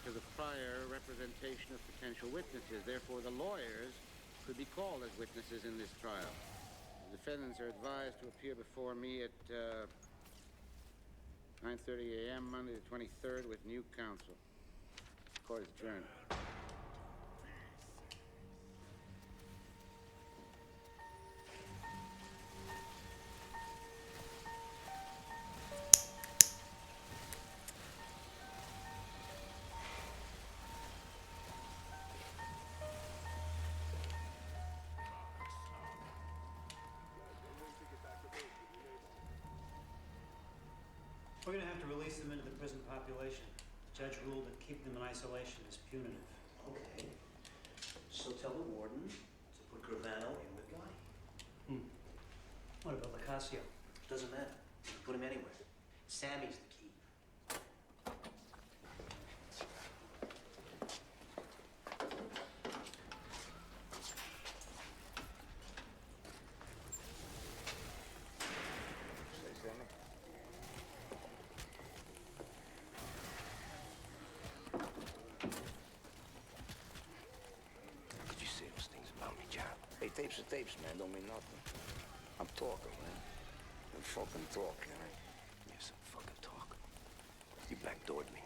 to the prior representation of potential witnesses. Therefore, the lawyers could be called as witnesses in this trial. The defendants are advised to appear before me at 9:30 a.m. Monday the 23rd with new counsel. Court is adjourned. We're gonna have to release them into the prison population. The judge ruled that keeping them in isolation is punitive. Okay. So tell the warden to put Gravano in with Gotti. What about Lucasio? Doesn't matter. You can put him anywhere. Sammy's the key. Say, Sammy. Did you say those things about me, John? Hey, tapes are tapes, man. Don't mean nothing. I'm talking, man. I'm fucking talking, right? Yes, I'm fucking talking. You backdoored me.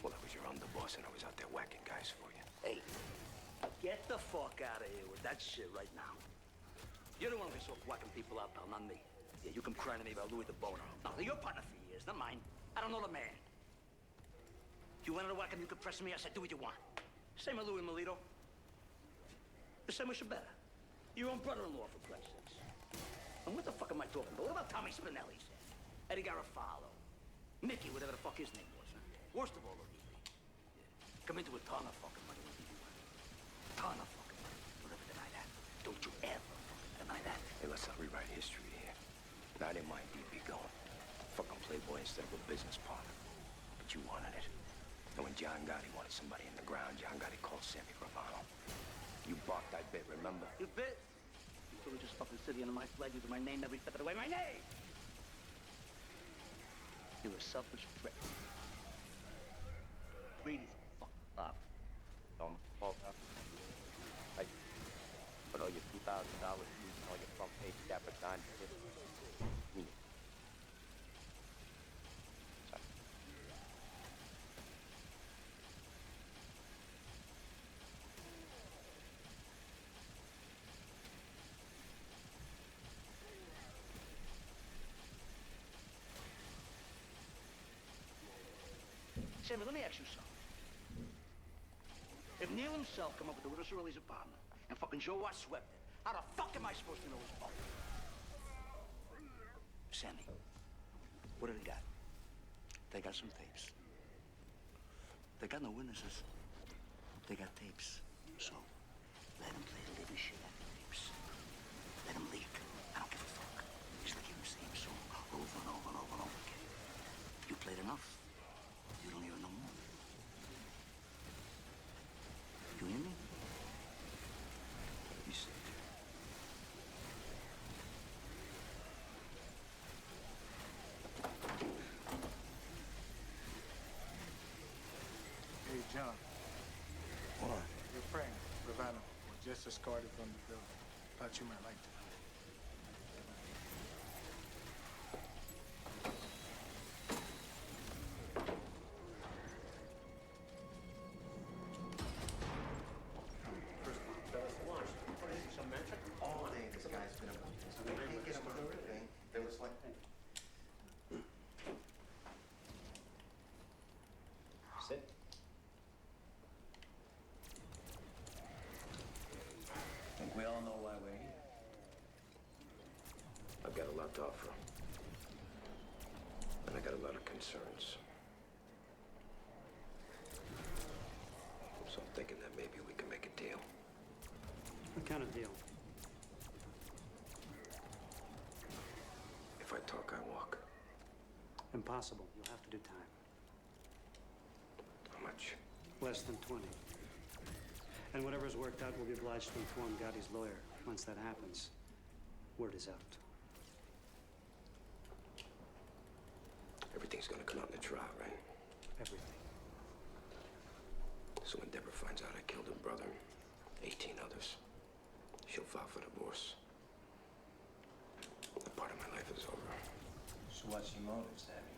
Well, I was your underboss, and I was out there whacking guys for you. Hey, get the fuck out of here with that shit right now. You're the one who's off whacking people out, pal, not me. Yeah, you come crying to me about Louis DeBono. No, you're partner for years, not mine. I don't know the man. You wanted to whack him, you could press me. I said, do what you want. Same with Louis Melito. The same with Shabetta. Your own brother-in-law, for Christ's sakes. And what the fuck am I talking about? What about Tommy Spinelli, Eddie Garofalo, Mickey, whatever the fuck his name was, huh? Worst of all, Louis. Come into a ton of fucking money. Ton of fucking money. Don't ever deny that. Don't you ever fucking deny that. Hey, let's not rewrite history here. Now, I didn't mind DB going. Fucking playboy instead of a business partner. But you wanted it. And when John Gotti wanted somebody in the ground, John Gotti called Sammy Gravano. You barked, I bit, remember? You bit? You could have just fucking sitting under my flag using my name every step of the way. My name! You're a selfish prick. Greedy fuck up. Don't fall out. Like, put all your $2,000 all your front page dapper dime shit. Sammy, let me ask you something. If Neil himself come up with the Little Shirley's apartment and fucking Joe Watt swept it, how the fuck am I supposed to know his fault? Sammy, what do they got? They got some tapes. They got no witnesses. They got tapes. So, let them play the living shit out of the tapes. Let them leak. I don't give a fuck. Just like hearing the same song over and over and over and over again. You played enough. You don't even know more. You hear me? Be safe. Hey, John. What? Your friend, Ravana, was just escorted from the building. Thought you might like to know. All day this guy's been up. So we can't get him on everything. There was like... Sit. Think we all know why we're here. I've got a lot to offer. And I got a lot of concerns. So I'm thinking that maybe we can make a deal. What kind of deal? If I talk, I walk. Impossible. You'll have to do time. How much? Less than 20. And whatever's worked out, we'll be obliged to inform Gotti's lawyer. Once that happens, word is out. Everything's gonna come out in the trial, right? Everything. So when Deborah finds out I killed her brother, 18 others, she'll file for divorce. That part of my life is over. So what's your motive, Sammy?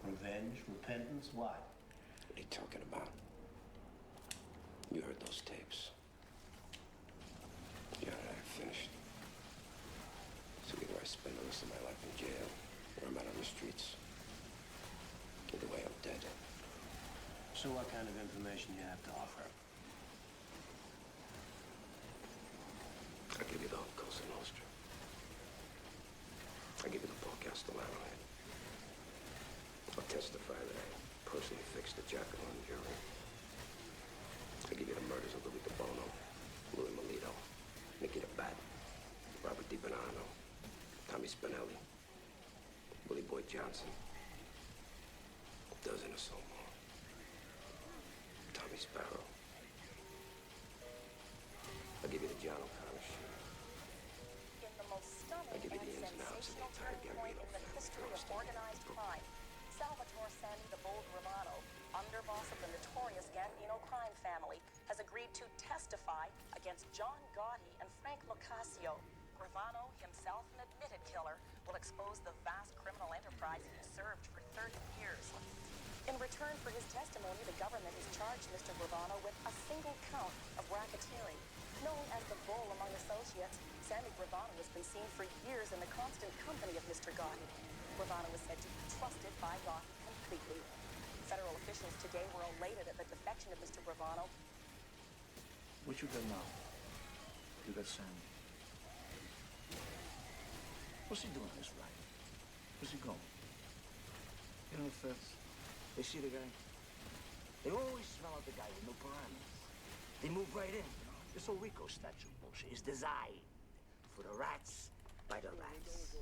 Revenge? Repentance? What? What are you talking about? You heard those tapes. Yeah, I'm finished. So either I spend the rest of my life in jail, or I'm out on the streets. Either way, I'm dead. So what kind of information you have to offer? I'll give you the whole Cosa Nostra. I'll give you the Paul Castellano head. I'll testify that I personally fixed the jacket on the jury. I'll give you the murders of Louis DeBono, Louis Melito, Nicky DeBat, Robert DiBonanno, Tommy Spinelli, Willie Boy Johnson. A dozen or so more. Tommy Sparrow. I'll give you the John O'Connor shit. In the most stunning I'll give you and the ins and outs of the sensational entire turning point Gambino in the family. history of organized crime, Salvatore Sandy the Bold Romano, underboss of the notorious Gambino crime family, has agreed to testify against John Gotti and Frank Locascio. Romano, himself an admitted killer, will expose the vast criminal enterprise he served for 30 years. In return for his testimony, the government has charged Mr. Gravano with a single count of racketeering. Known as the Bull among associates, Sammy Gravano has been seen for years in the constant company of Mr. Gotti. Gravano is said to be trusted by Gotti completely. Federal officials today were elated at the defection of Mr. Gravano. What you got now? You got Sammy. What's he doing on this ride? Where's he going? You know, Feds, they see the guy. They always smell out the guy with no parameters. They move right in, you know. This whole Rico statute bullshit is designed for the rats by the rats.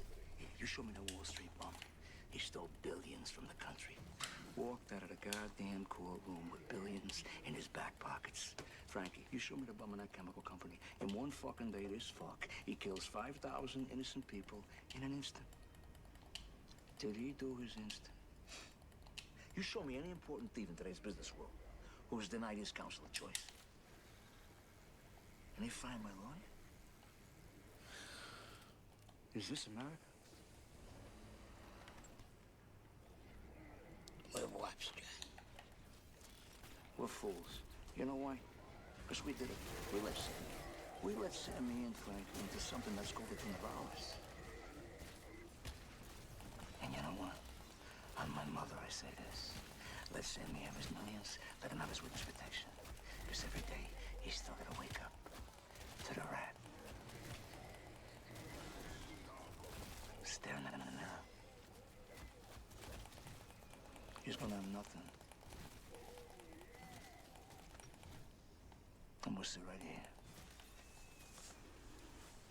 You show me the Wall Street bum. He stole billions from the country. Walked out of the goddamn courtroom with billions in his back pockets. Frankie, you show me the bum in that chemical company. In one fucking day, this fuck, he kills 5,000 innocent people in an instant. Did he do his instant? You show me any important thief in today's business world who was denied his counsel of choice. And they find my lawyer? Is this America? We're watched, Jack. We're fools. You know why? Because we did it. We let Sammy. We let Sammy and Frank into something that's colder than the ours. And you know what? On my mother, I say this. Let Sammy have his millions. Let him have his witness protection. Because every day, he's still gonna wake up to the rat. Staring at him in the mirror. He's gonna have nothing. I'm gonna sit right here.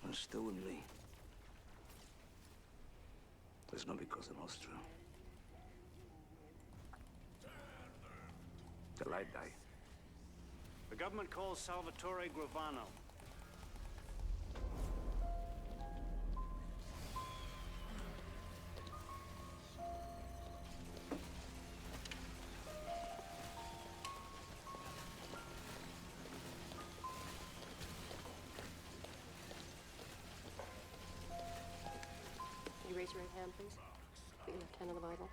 And still with me. It's not because of Nostra. Till I die. The government calls Salvatore Gravano. You raise your right hand, please. Put your left hand on the Bible.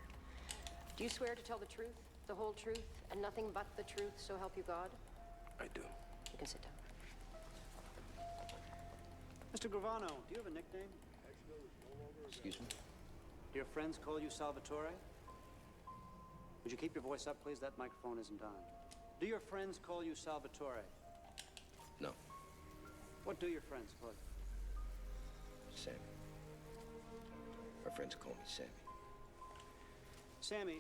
Do you swear to tell the truth, the whole truth, and nothing but the truth, so help you God? I do. You can sit down. Mr. Gravano, do you have a nickname? Excuse me? Do your friends call you Salvatore? Would you keep your voice up, please? That microphone isn't on. Do your friends call you Salvatore? No. What do your friends call you? Sammy. My friends call me Sammy. Sammy,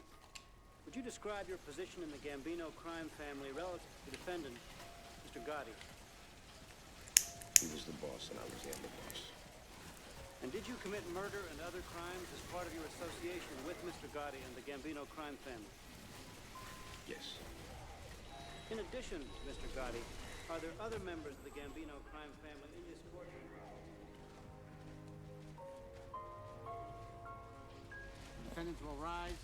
would you describe your position in the Gambino crime family relative to the defendant, Mr. Gotti? He was the boss and I was the underboss. And did you commit murder and other crimes as part of your association with Mr. Gotti and the Gambino crime family? Yes. In addition to Mr. Gotti, are there other members of the Gambino crime family in this courtroom? Defendants will rise.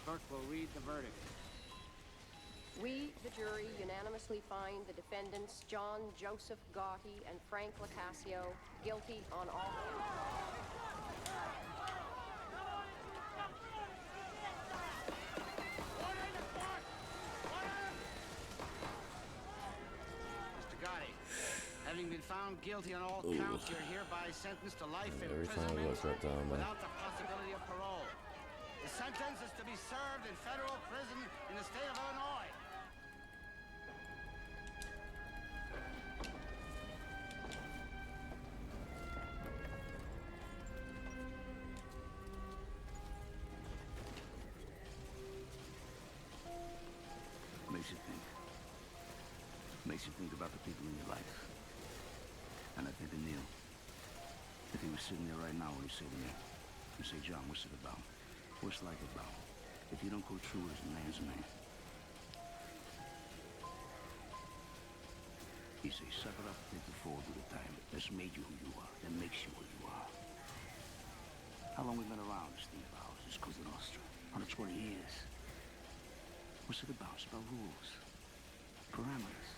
Clerk will read the verdict. We, the jury, unanimously find the defendants John Joseph Gotti and Frank Locascio guilty on all counts. Mr. Gotti, having been found guilty on all counts, you're hereby sentenced to life Every time I imprisonment look right down, man. without the possibility of parole. The sentence is to be served in federal prison in the state of Illinois. Makes you think. Makes you think about the people in your life. And I think of Neil. If he was sitting there right now, what he'd say to me? He'd say, John, what's it about? What's life about? If you don't go true as a man's man. He'd say, suck it up, take the fall through the time. That's made you who you are. That makes you who you are. How long we been around, Steve Bowers? It's Cosa Nostra. 120 years. What's it about? It's about rules. Parameters.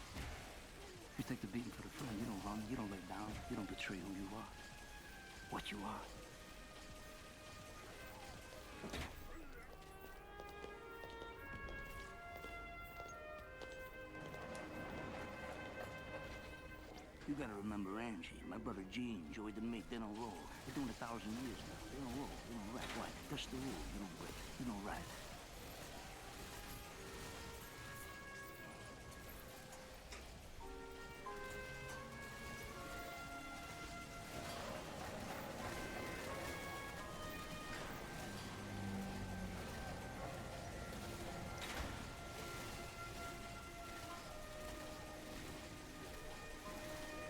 You take the beating for the friend. You don't run. You don't lay down. You don't betray who you are. What you are. You gotta remember Angie, my brother Gene, Joey DeMake. They don't roll. They're doing 1,000 years now. They don't roll. They don't rap. Why? That's the rule. You don't break. You don't rap.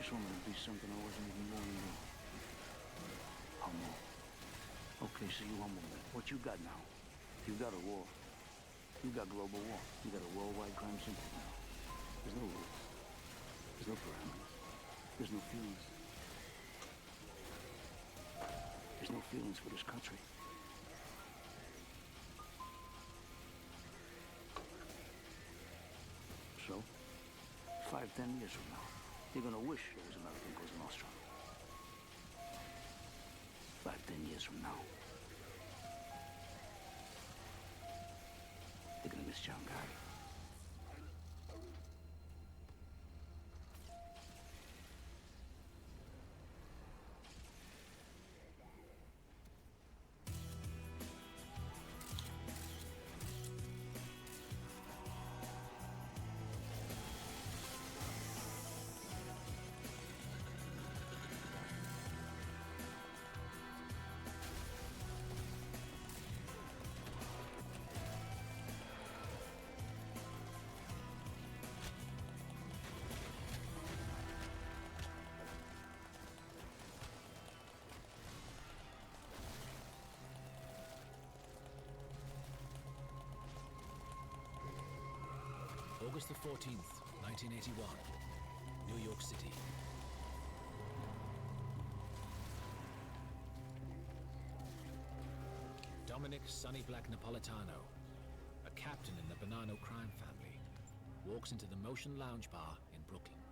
This woman would be something I wasn't even born to do. Humble. Okay, so you humble me. What you got now? You got a war. You got global war. You got a worldwide crime syndicate now. There's no rules. There's no parameters. There's no feelings. There's no feelings for this country. So, 5, 10 years from now, you're gonna wish there was American Cosa Nostra. 5, 10 years from now, you're gonna miss John Gotti. August the 14th, 1981, New York City. Dominic Sonny Black Napolitano, a captain in the Bonanno crime family, walks into the Motion Lounge Bar in Brooklyn.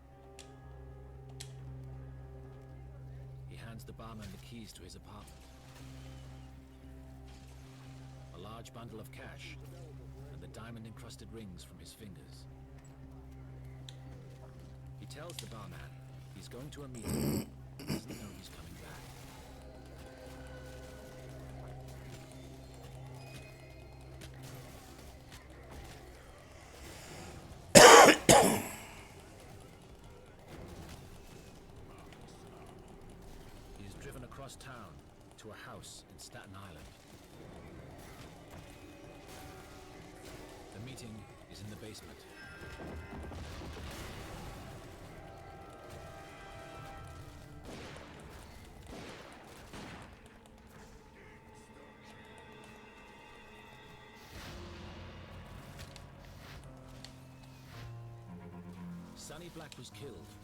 He hands the barman the keys to his apartment, a large bundle of cash, and the diamond-encrusted rings from his fingers. He tells the barman he's going to a meeting, but doesn't know he's coming back. He is driven across town to a house in Staten Island. The meeting is in the basement. Sonny Black was killed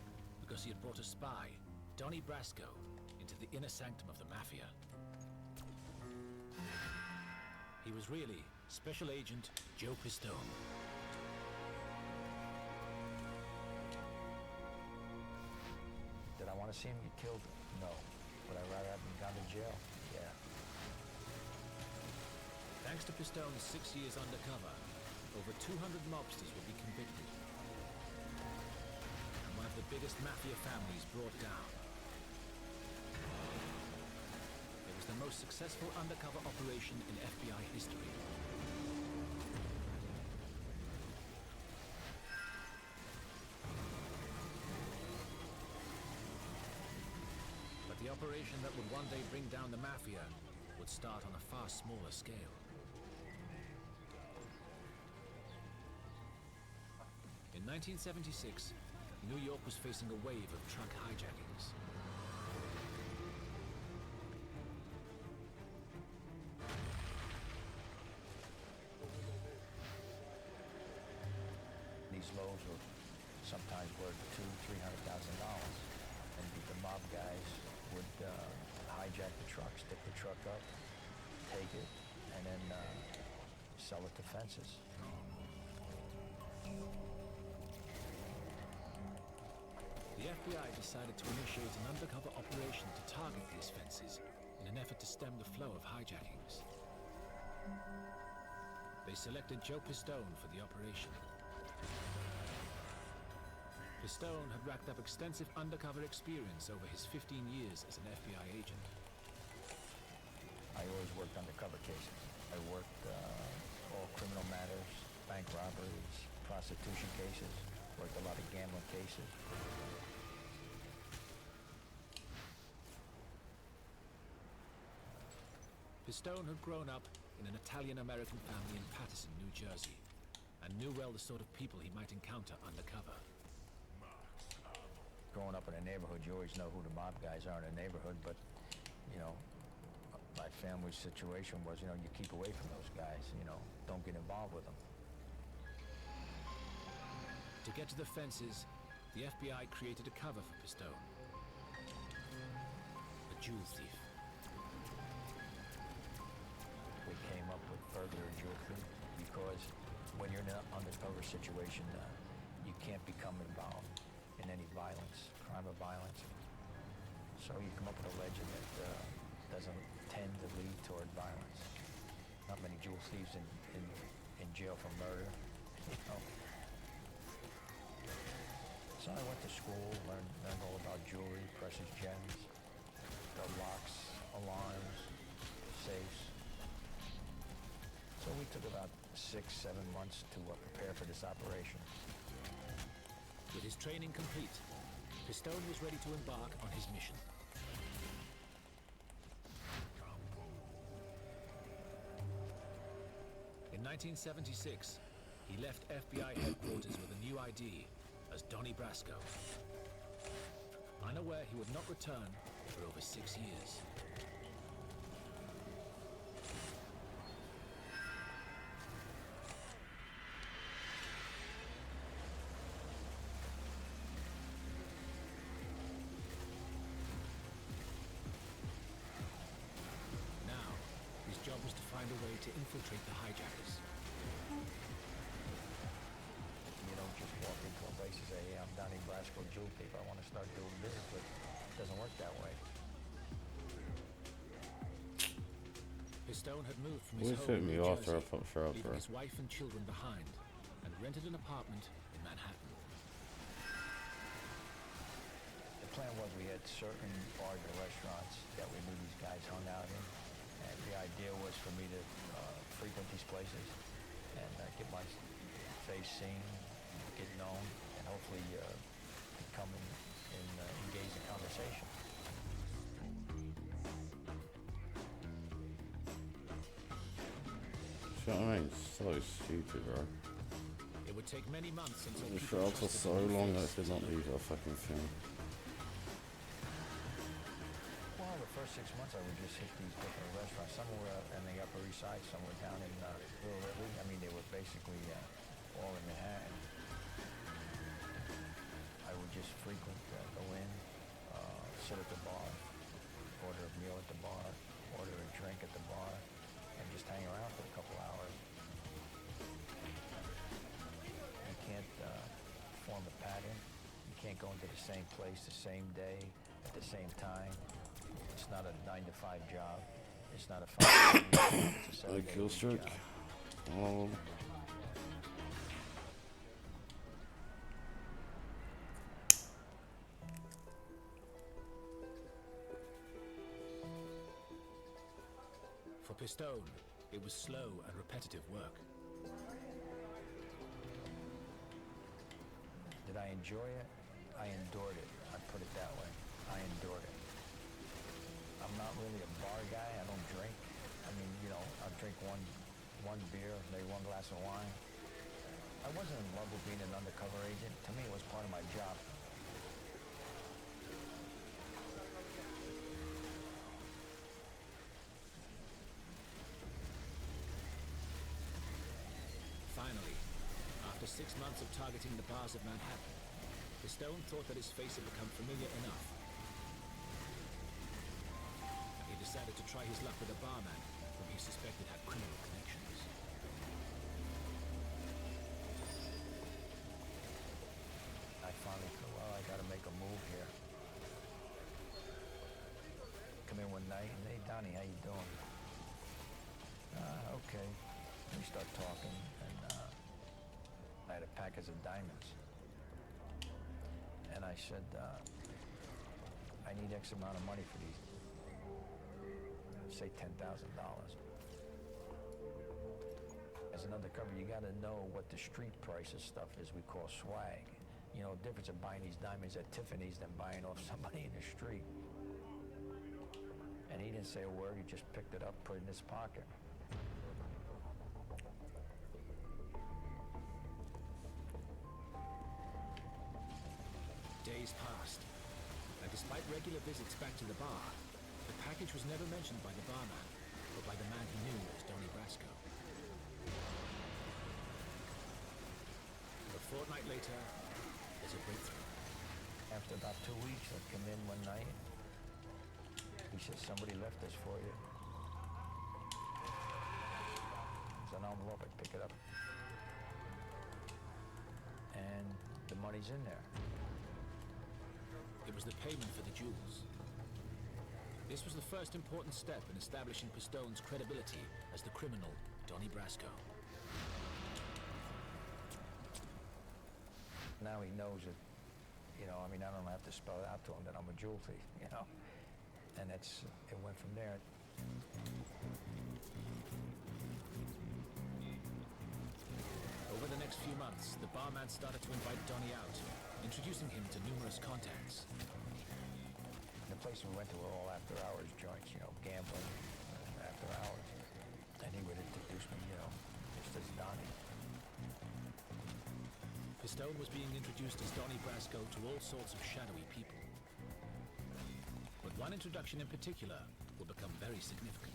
because he had brought a spy, Donnie Brasco, into the inner sanctum of the Mafia. He was really Special Agent Joe Pistone. Did I want to see him get killed? No. Would I rather have him gone to jail? Yeah. Thanks to Pistone's 6 years undercover, over 200 mobsters will be convicted. And one of the biggest Mafia families brought down. It was the most successful undercover operation in FBI history. But the operation that would one day bring down the Mafia would start on a far smaller scale. In 1976, New York was facing a wave of truck hijackings. These loads were sometimes worth $200,000-300,000, and the mob guys would hijack the truck, stick the truck up, take it, and then sell it to fences. The FBI decided to initiate an undercover operation to target these fences in an effort to stem the flow of hijackings. They selected Joe Pistone for the operation. Pistone had racked up extensive undercover experience over his 15 years as an FBI agent. I always worked undercover cases. I worked all criminal matters, bank robberies, prostitution cases, worked a lot of gambling cases. Pistone had grown up in an Italian-American family in Paterson, New Jersey, and knew well the sort of people he might encounter undercover. Growing up in a neighborhood, you always know who the mob guys are in the neighborhood, but, you know, my family's situation was, you know, you keep away from those guys, you know, don't get involved with them. To get to the fences, the FBI created a cover for Pistone. A jewel thief. We came up with burglar and jewel thief because when you're in an undercover situation, you can't become involved in any violence, crime or violence. So you come up with a legend that doesn't tend to lead toward violence. Not many jewel thieves in jail for murder, you know. So I went to school, learned all about jewelry, precious gems, the locks, alarms, safes. So we took about 6-7 months to prepare for this operation. With his training complete, Pistone was ready to embark on his mission. In 1976, he left FBI headquarters with a new ID as Donnie Brasco, unaware he would not return for over 6 years. job was to find a way to infiltrate the hijackers. You don't just walk into a place and say, hey, I'm Donnie Brasco, jewel thief. I want to start doing business with. It doesn't work that way. Pistone had moved from his Who's home hitting in me New after I Jersey, put sure leaving his wife and children behind, and rented an apartment in Manhattan. The plan was we had certain bars and restaurants that we knew these guys hung out in, and the idea was for me to frequent these places and get my face seen, get known, and hopefully come and engage in conversation. You know what I mean? It's so stupid, bro. It would take many months until The people shots are trusted so the new long that face I did not leave a fucking film. Well, the first 6 months I would just hit these different restaurants. Some were in the Upper East Side, some were down in Little Italy. I mean, they were basically all in Manhattan. I would just frequent, go in, sit at the bar, order a meal at the bar, order a drink at the bar, and just hang around for a couple hours. You can't form a pattern. You can't go into the same place the same day at the same time. It's not a 9-to-5 job. It's not a 5-day it's a 7-day Kill streak. job. Oh. For Pistone, it was slow and repetitive work. Did I enjoy it? I endured it. I put it that way. I endured it. I'm not really a bar guy. I don't drink. I mean, you know, I'll drink one beer, maybe one glass of wine. I wasn't in love with being an undercover agent. To me, it was part of my job. Finally, after 6 months of targeting the bars of Manhattan, Pistone thought that his face had become familiar enough. And he decided to try his luck with a barman whom he suspected had criminal connections. I finally thought, well, I gotta make a move here. Come in one night and, hey, Donnie, how you doing? Okay. We start talking, and I had a package of diamonds. And I said, I need X amount of money for these. Say $10,000. As an undercover, you gotta know what the street price of stuff is we call swag. You know, the difference of buying these diamonds at Tiffany's than buying off somebody in the street. And he didn't say a word, he just picked it up, put it in his pocket. Days passed, and despite regular visits back to the bar, the package was never mentioned by the barman, but by the man he knew as Donnie Brasco. A fortnight later, there's a breakthrough. After about 2 weeks, I come in one night. He said, somebody left this for you. It's an envelope, I pick it up. And the money's in there. It was the payment for the jewels. This was the first important step in establishing Pistone's credibility as the criminal Donnie Brasco. Now he knows it. You know, I mean, I don't have to spell it out to him that I'm a jewel thief, you know? And it went from there. Over the next few months, the barman started to invite Donnie out, introducing him to numerous contacts. The places we went to were all after-hours joints, you know, gambling after hours. And he would introduce me, you know, just as Donnie. Pistone was being introduced as Donnie Brasco to all sorts of shadowy people. But one introduction in particular will become very significant.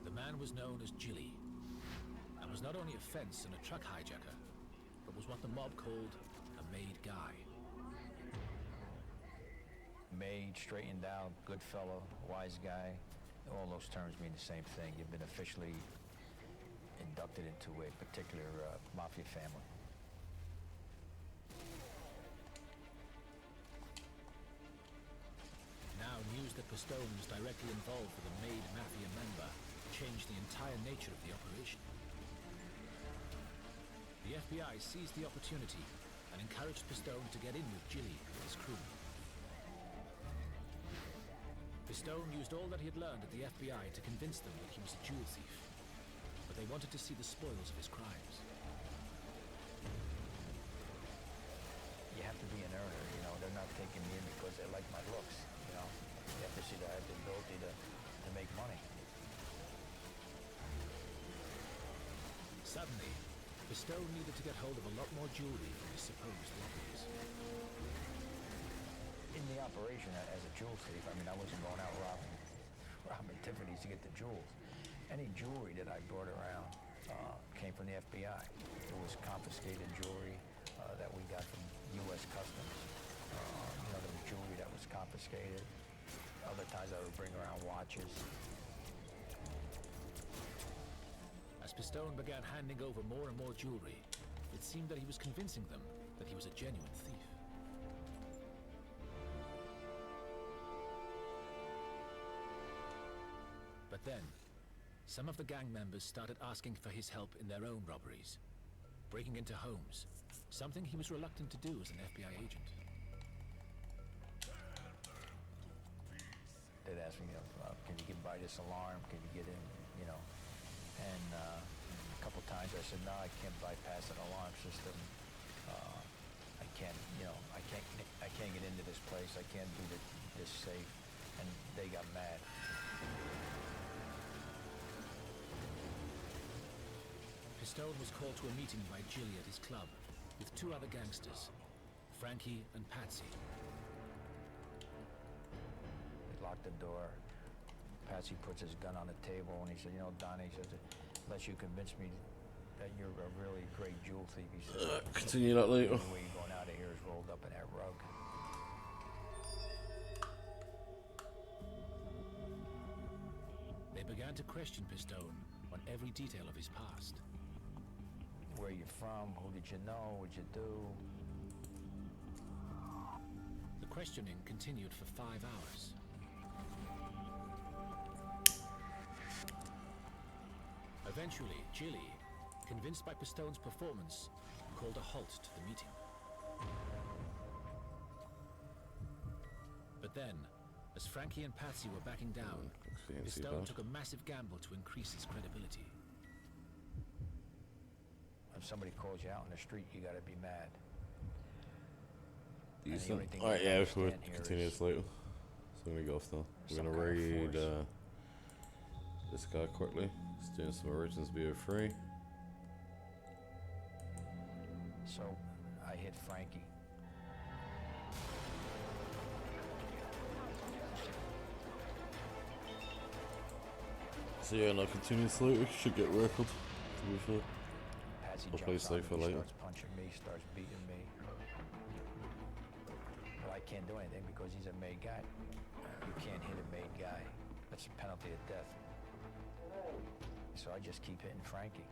The man was known as Gilly, and was not only a fence and a truck hijacker, but was what the mob called a made guy. made, straightened out, good fellow, wise guy. All those terms mean the same thing. You've been officially inducted into a particular mafia family. Now, news that Pistone was directly involved with a made mafia member changed the entire nature of the operation. The FBI seized the opportunity and encouraged Pistone to get in with Gilly and his crew. Pistone used all that he had learned at the FBI to convince them that he was a jewel thief, but they wanted to see the spoils of his crimes. You have to be an earner, you know. They're not taking me in because they like my looks, you know. You have to see that I have the ability to make money. Suddenly, Pistone needed to get hold of a lot more jewelry from his supposed robberies. In the operation as a jewel thief, I mean, I wasn't going out robbing Tiffany's to get the jewels. Any jewelry that I brought around came from the FBI. It was confiscated jewelry that we got from U.S. Customs. You know, there was jewelry that was confiscated. Other times I would bring around watches. As Pistone began handing over more and more jewelry, it seemed that he was convincing them that he was a genuine thief. But then, some of the gang members started asking for his help in their own robberies, breaking into homes, something he was reluctant to do as an FBI agent. They'd ask me, you know, can you get by this alarm? Can you get in, you know? And a couple times I said, no, I can't bypass an alarm system. I can't, you know, I can't get into this place. I can't do this safe. And they got mad. Pistone was called to a meeting by Gilly at his club with two other gangsters, Frankie and Patsy. He locked the door. Patsy puts his gun on the table and he said, you know, Donnie, he says, unless you convince me that you're a really great jewel thief, he said, continue that later. The way you're going out of here is rolled up in that rug. They began to question Pistone on every detail of his past. Where you from? Who did you know? What'd you do? The questioning continued for 5 hours. Eventually, Gilly, convinced by Pistone's performance, called a halt to the meeting. But then, as Frankie and Patsy were backing down, Pistone took a massive gamble to increase his credibility. If somebody calls you out in the street, you gotta be mad. Decent. Alright, yeah, we'll continue this later. So I'm gonna go off now. We're gonna raid this guy quickly. He's doing some Origins BO3. So I hit Frankie. So yeah, and I'll continue this later. Should get record. To be fair. I'll play safe for later. Starts punching me, starts beating me. But I can't do anything because he's a made guy. You can't hit a made guy. That's a penalty of death. So I just keep hitting Frankie.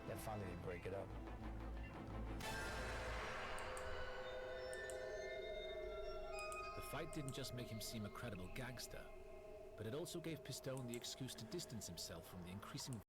Then finally they break it up. The fight didn't just make him seem a credible gangster, but it also gave Pistone the excuse to distance himself from the increasing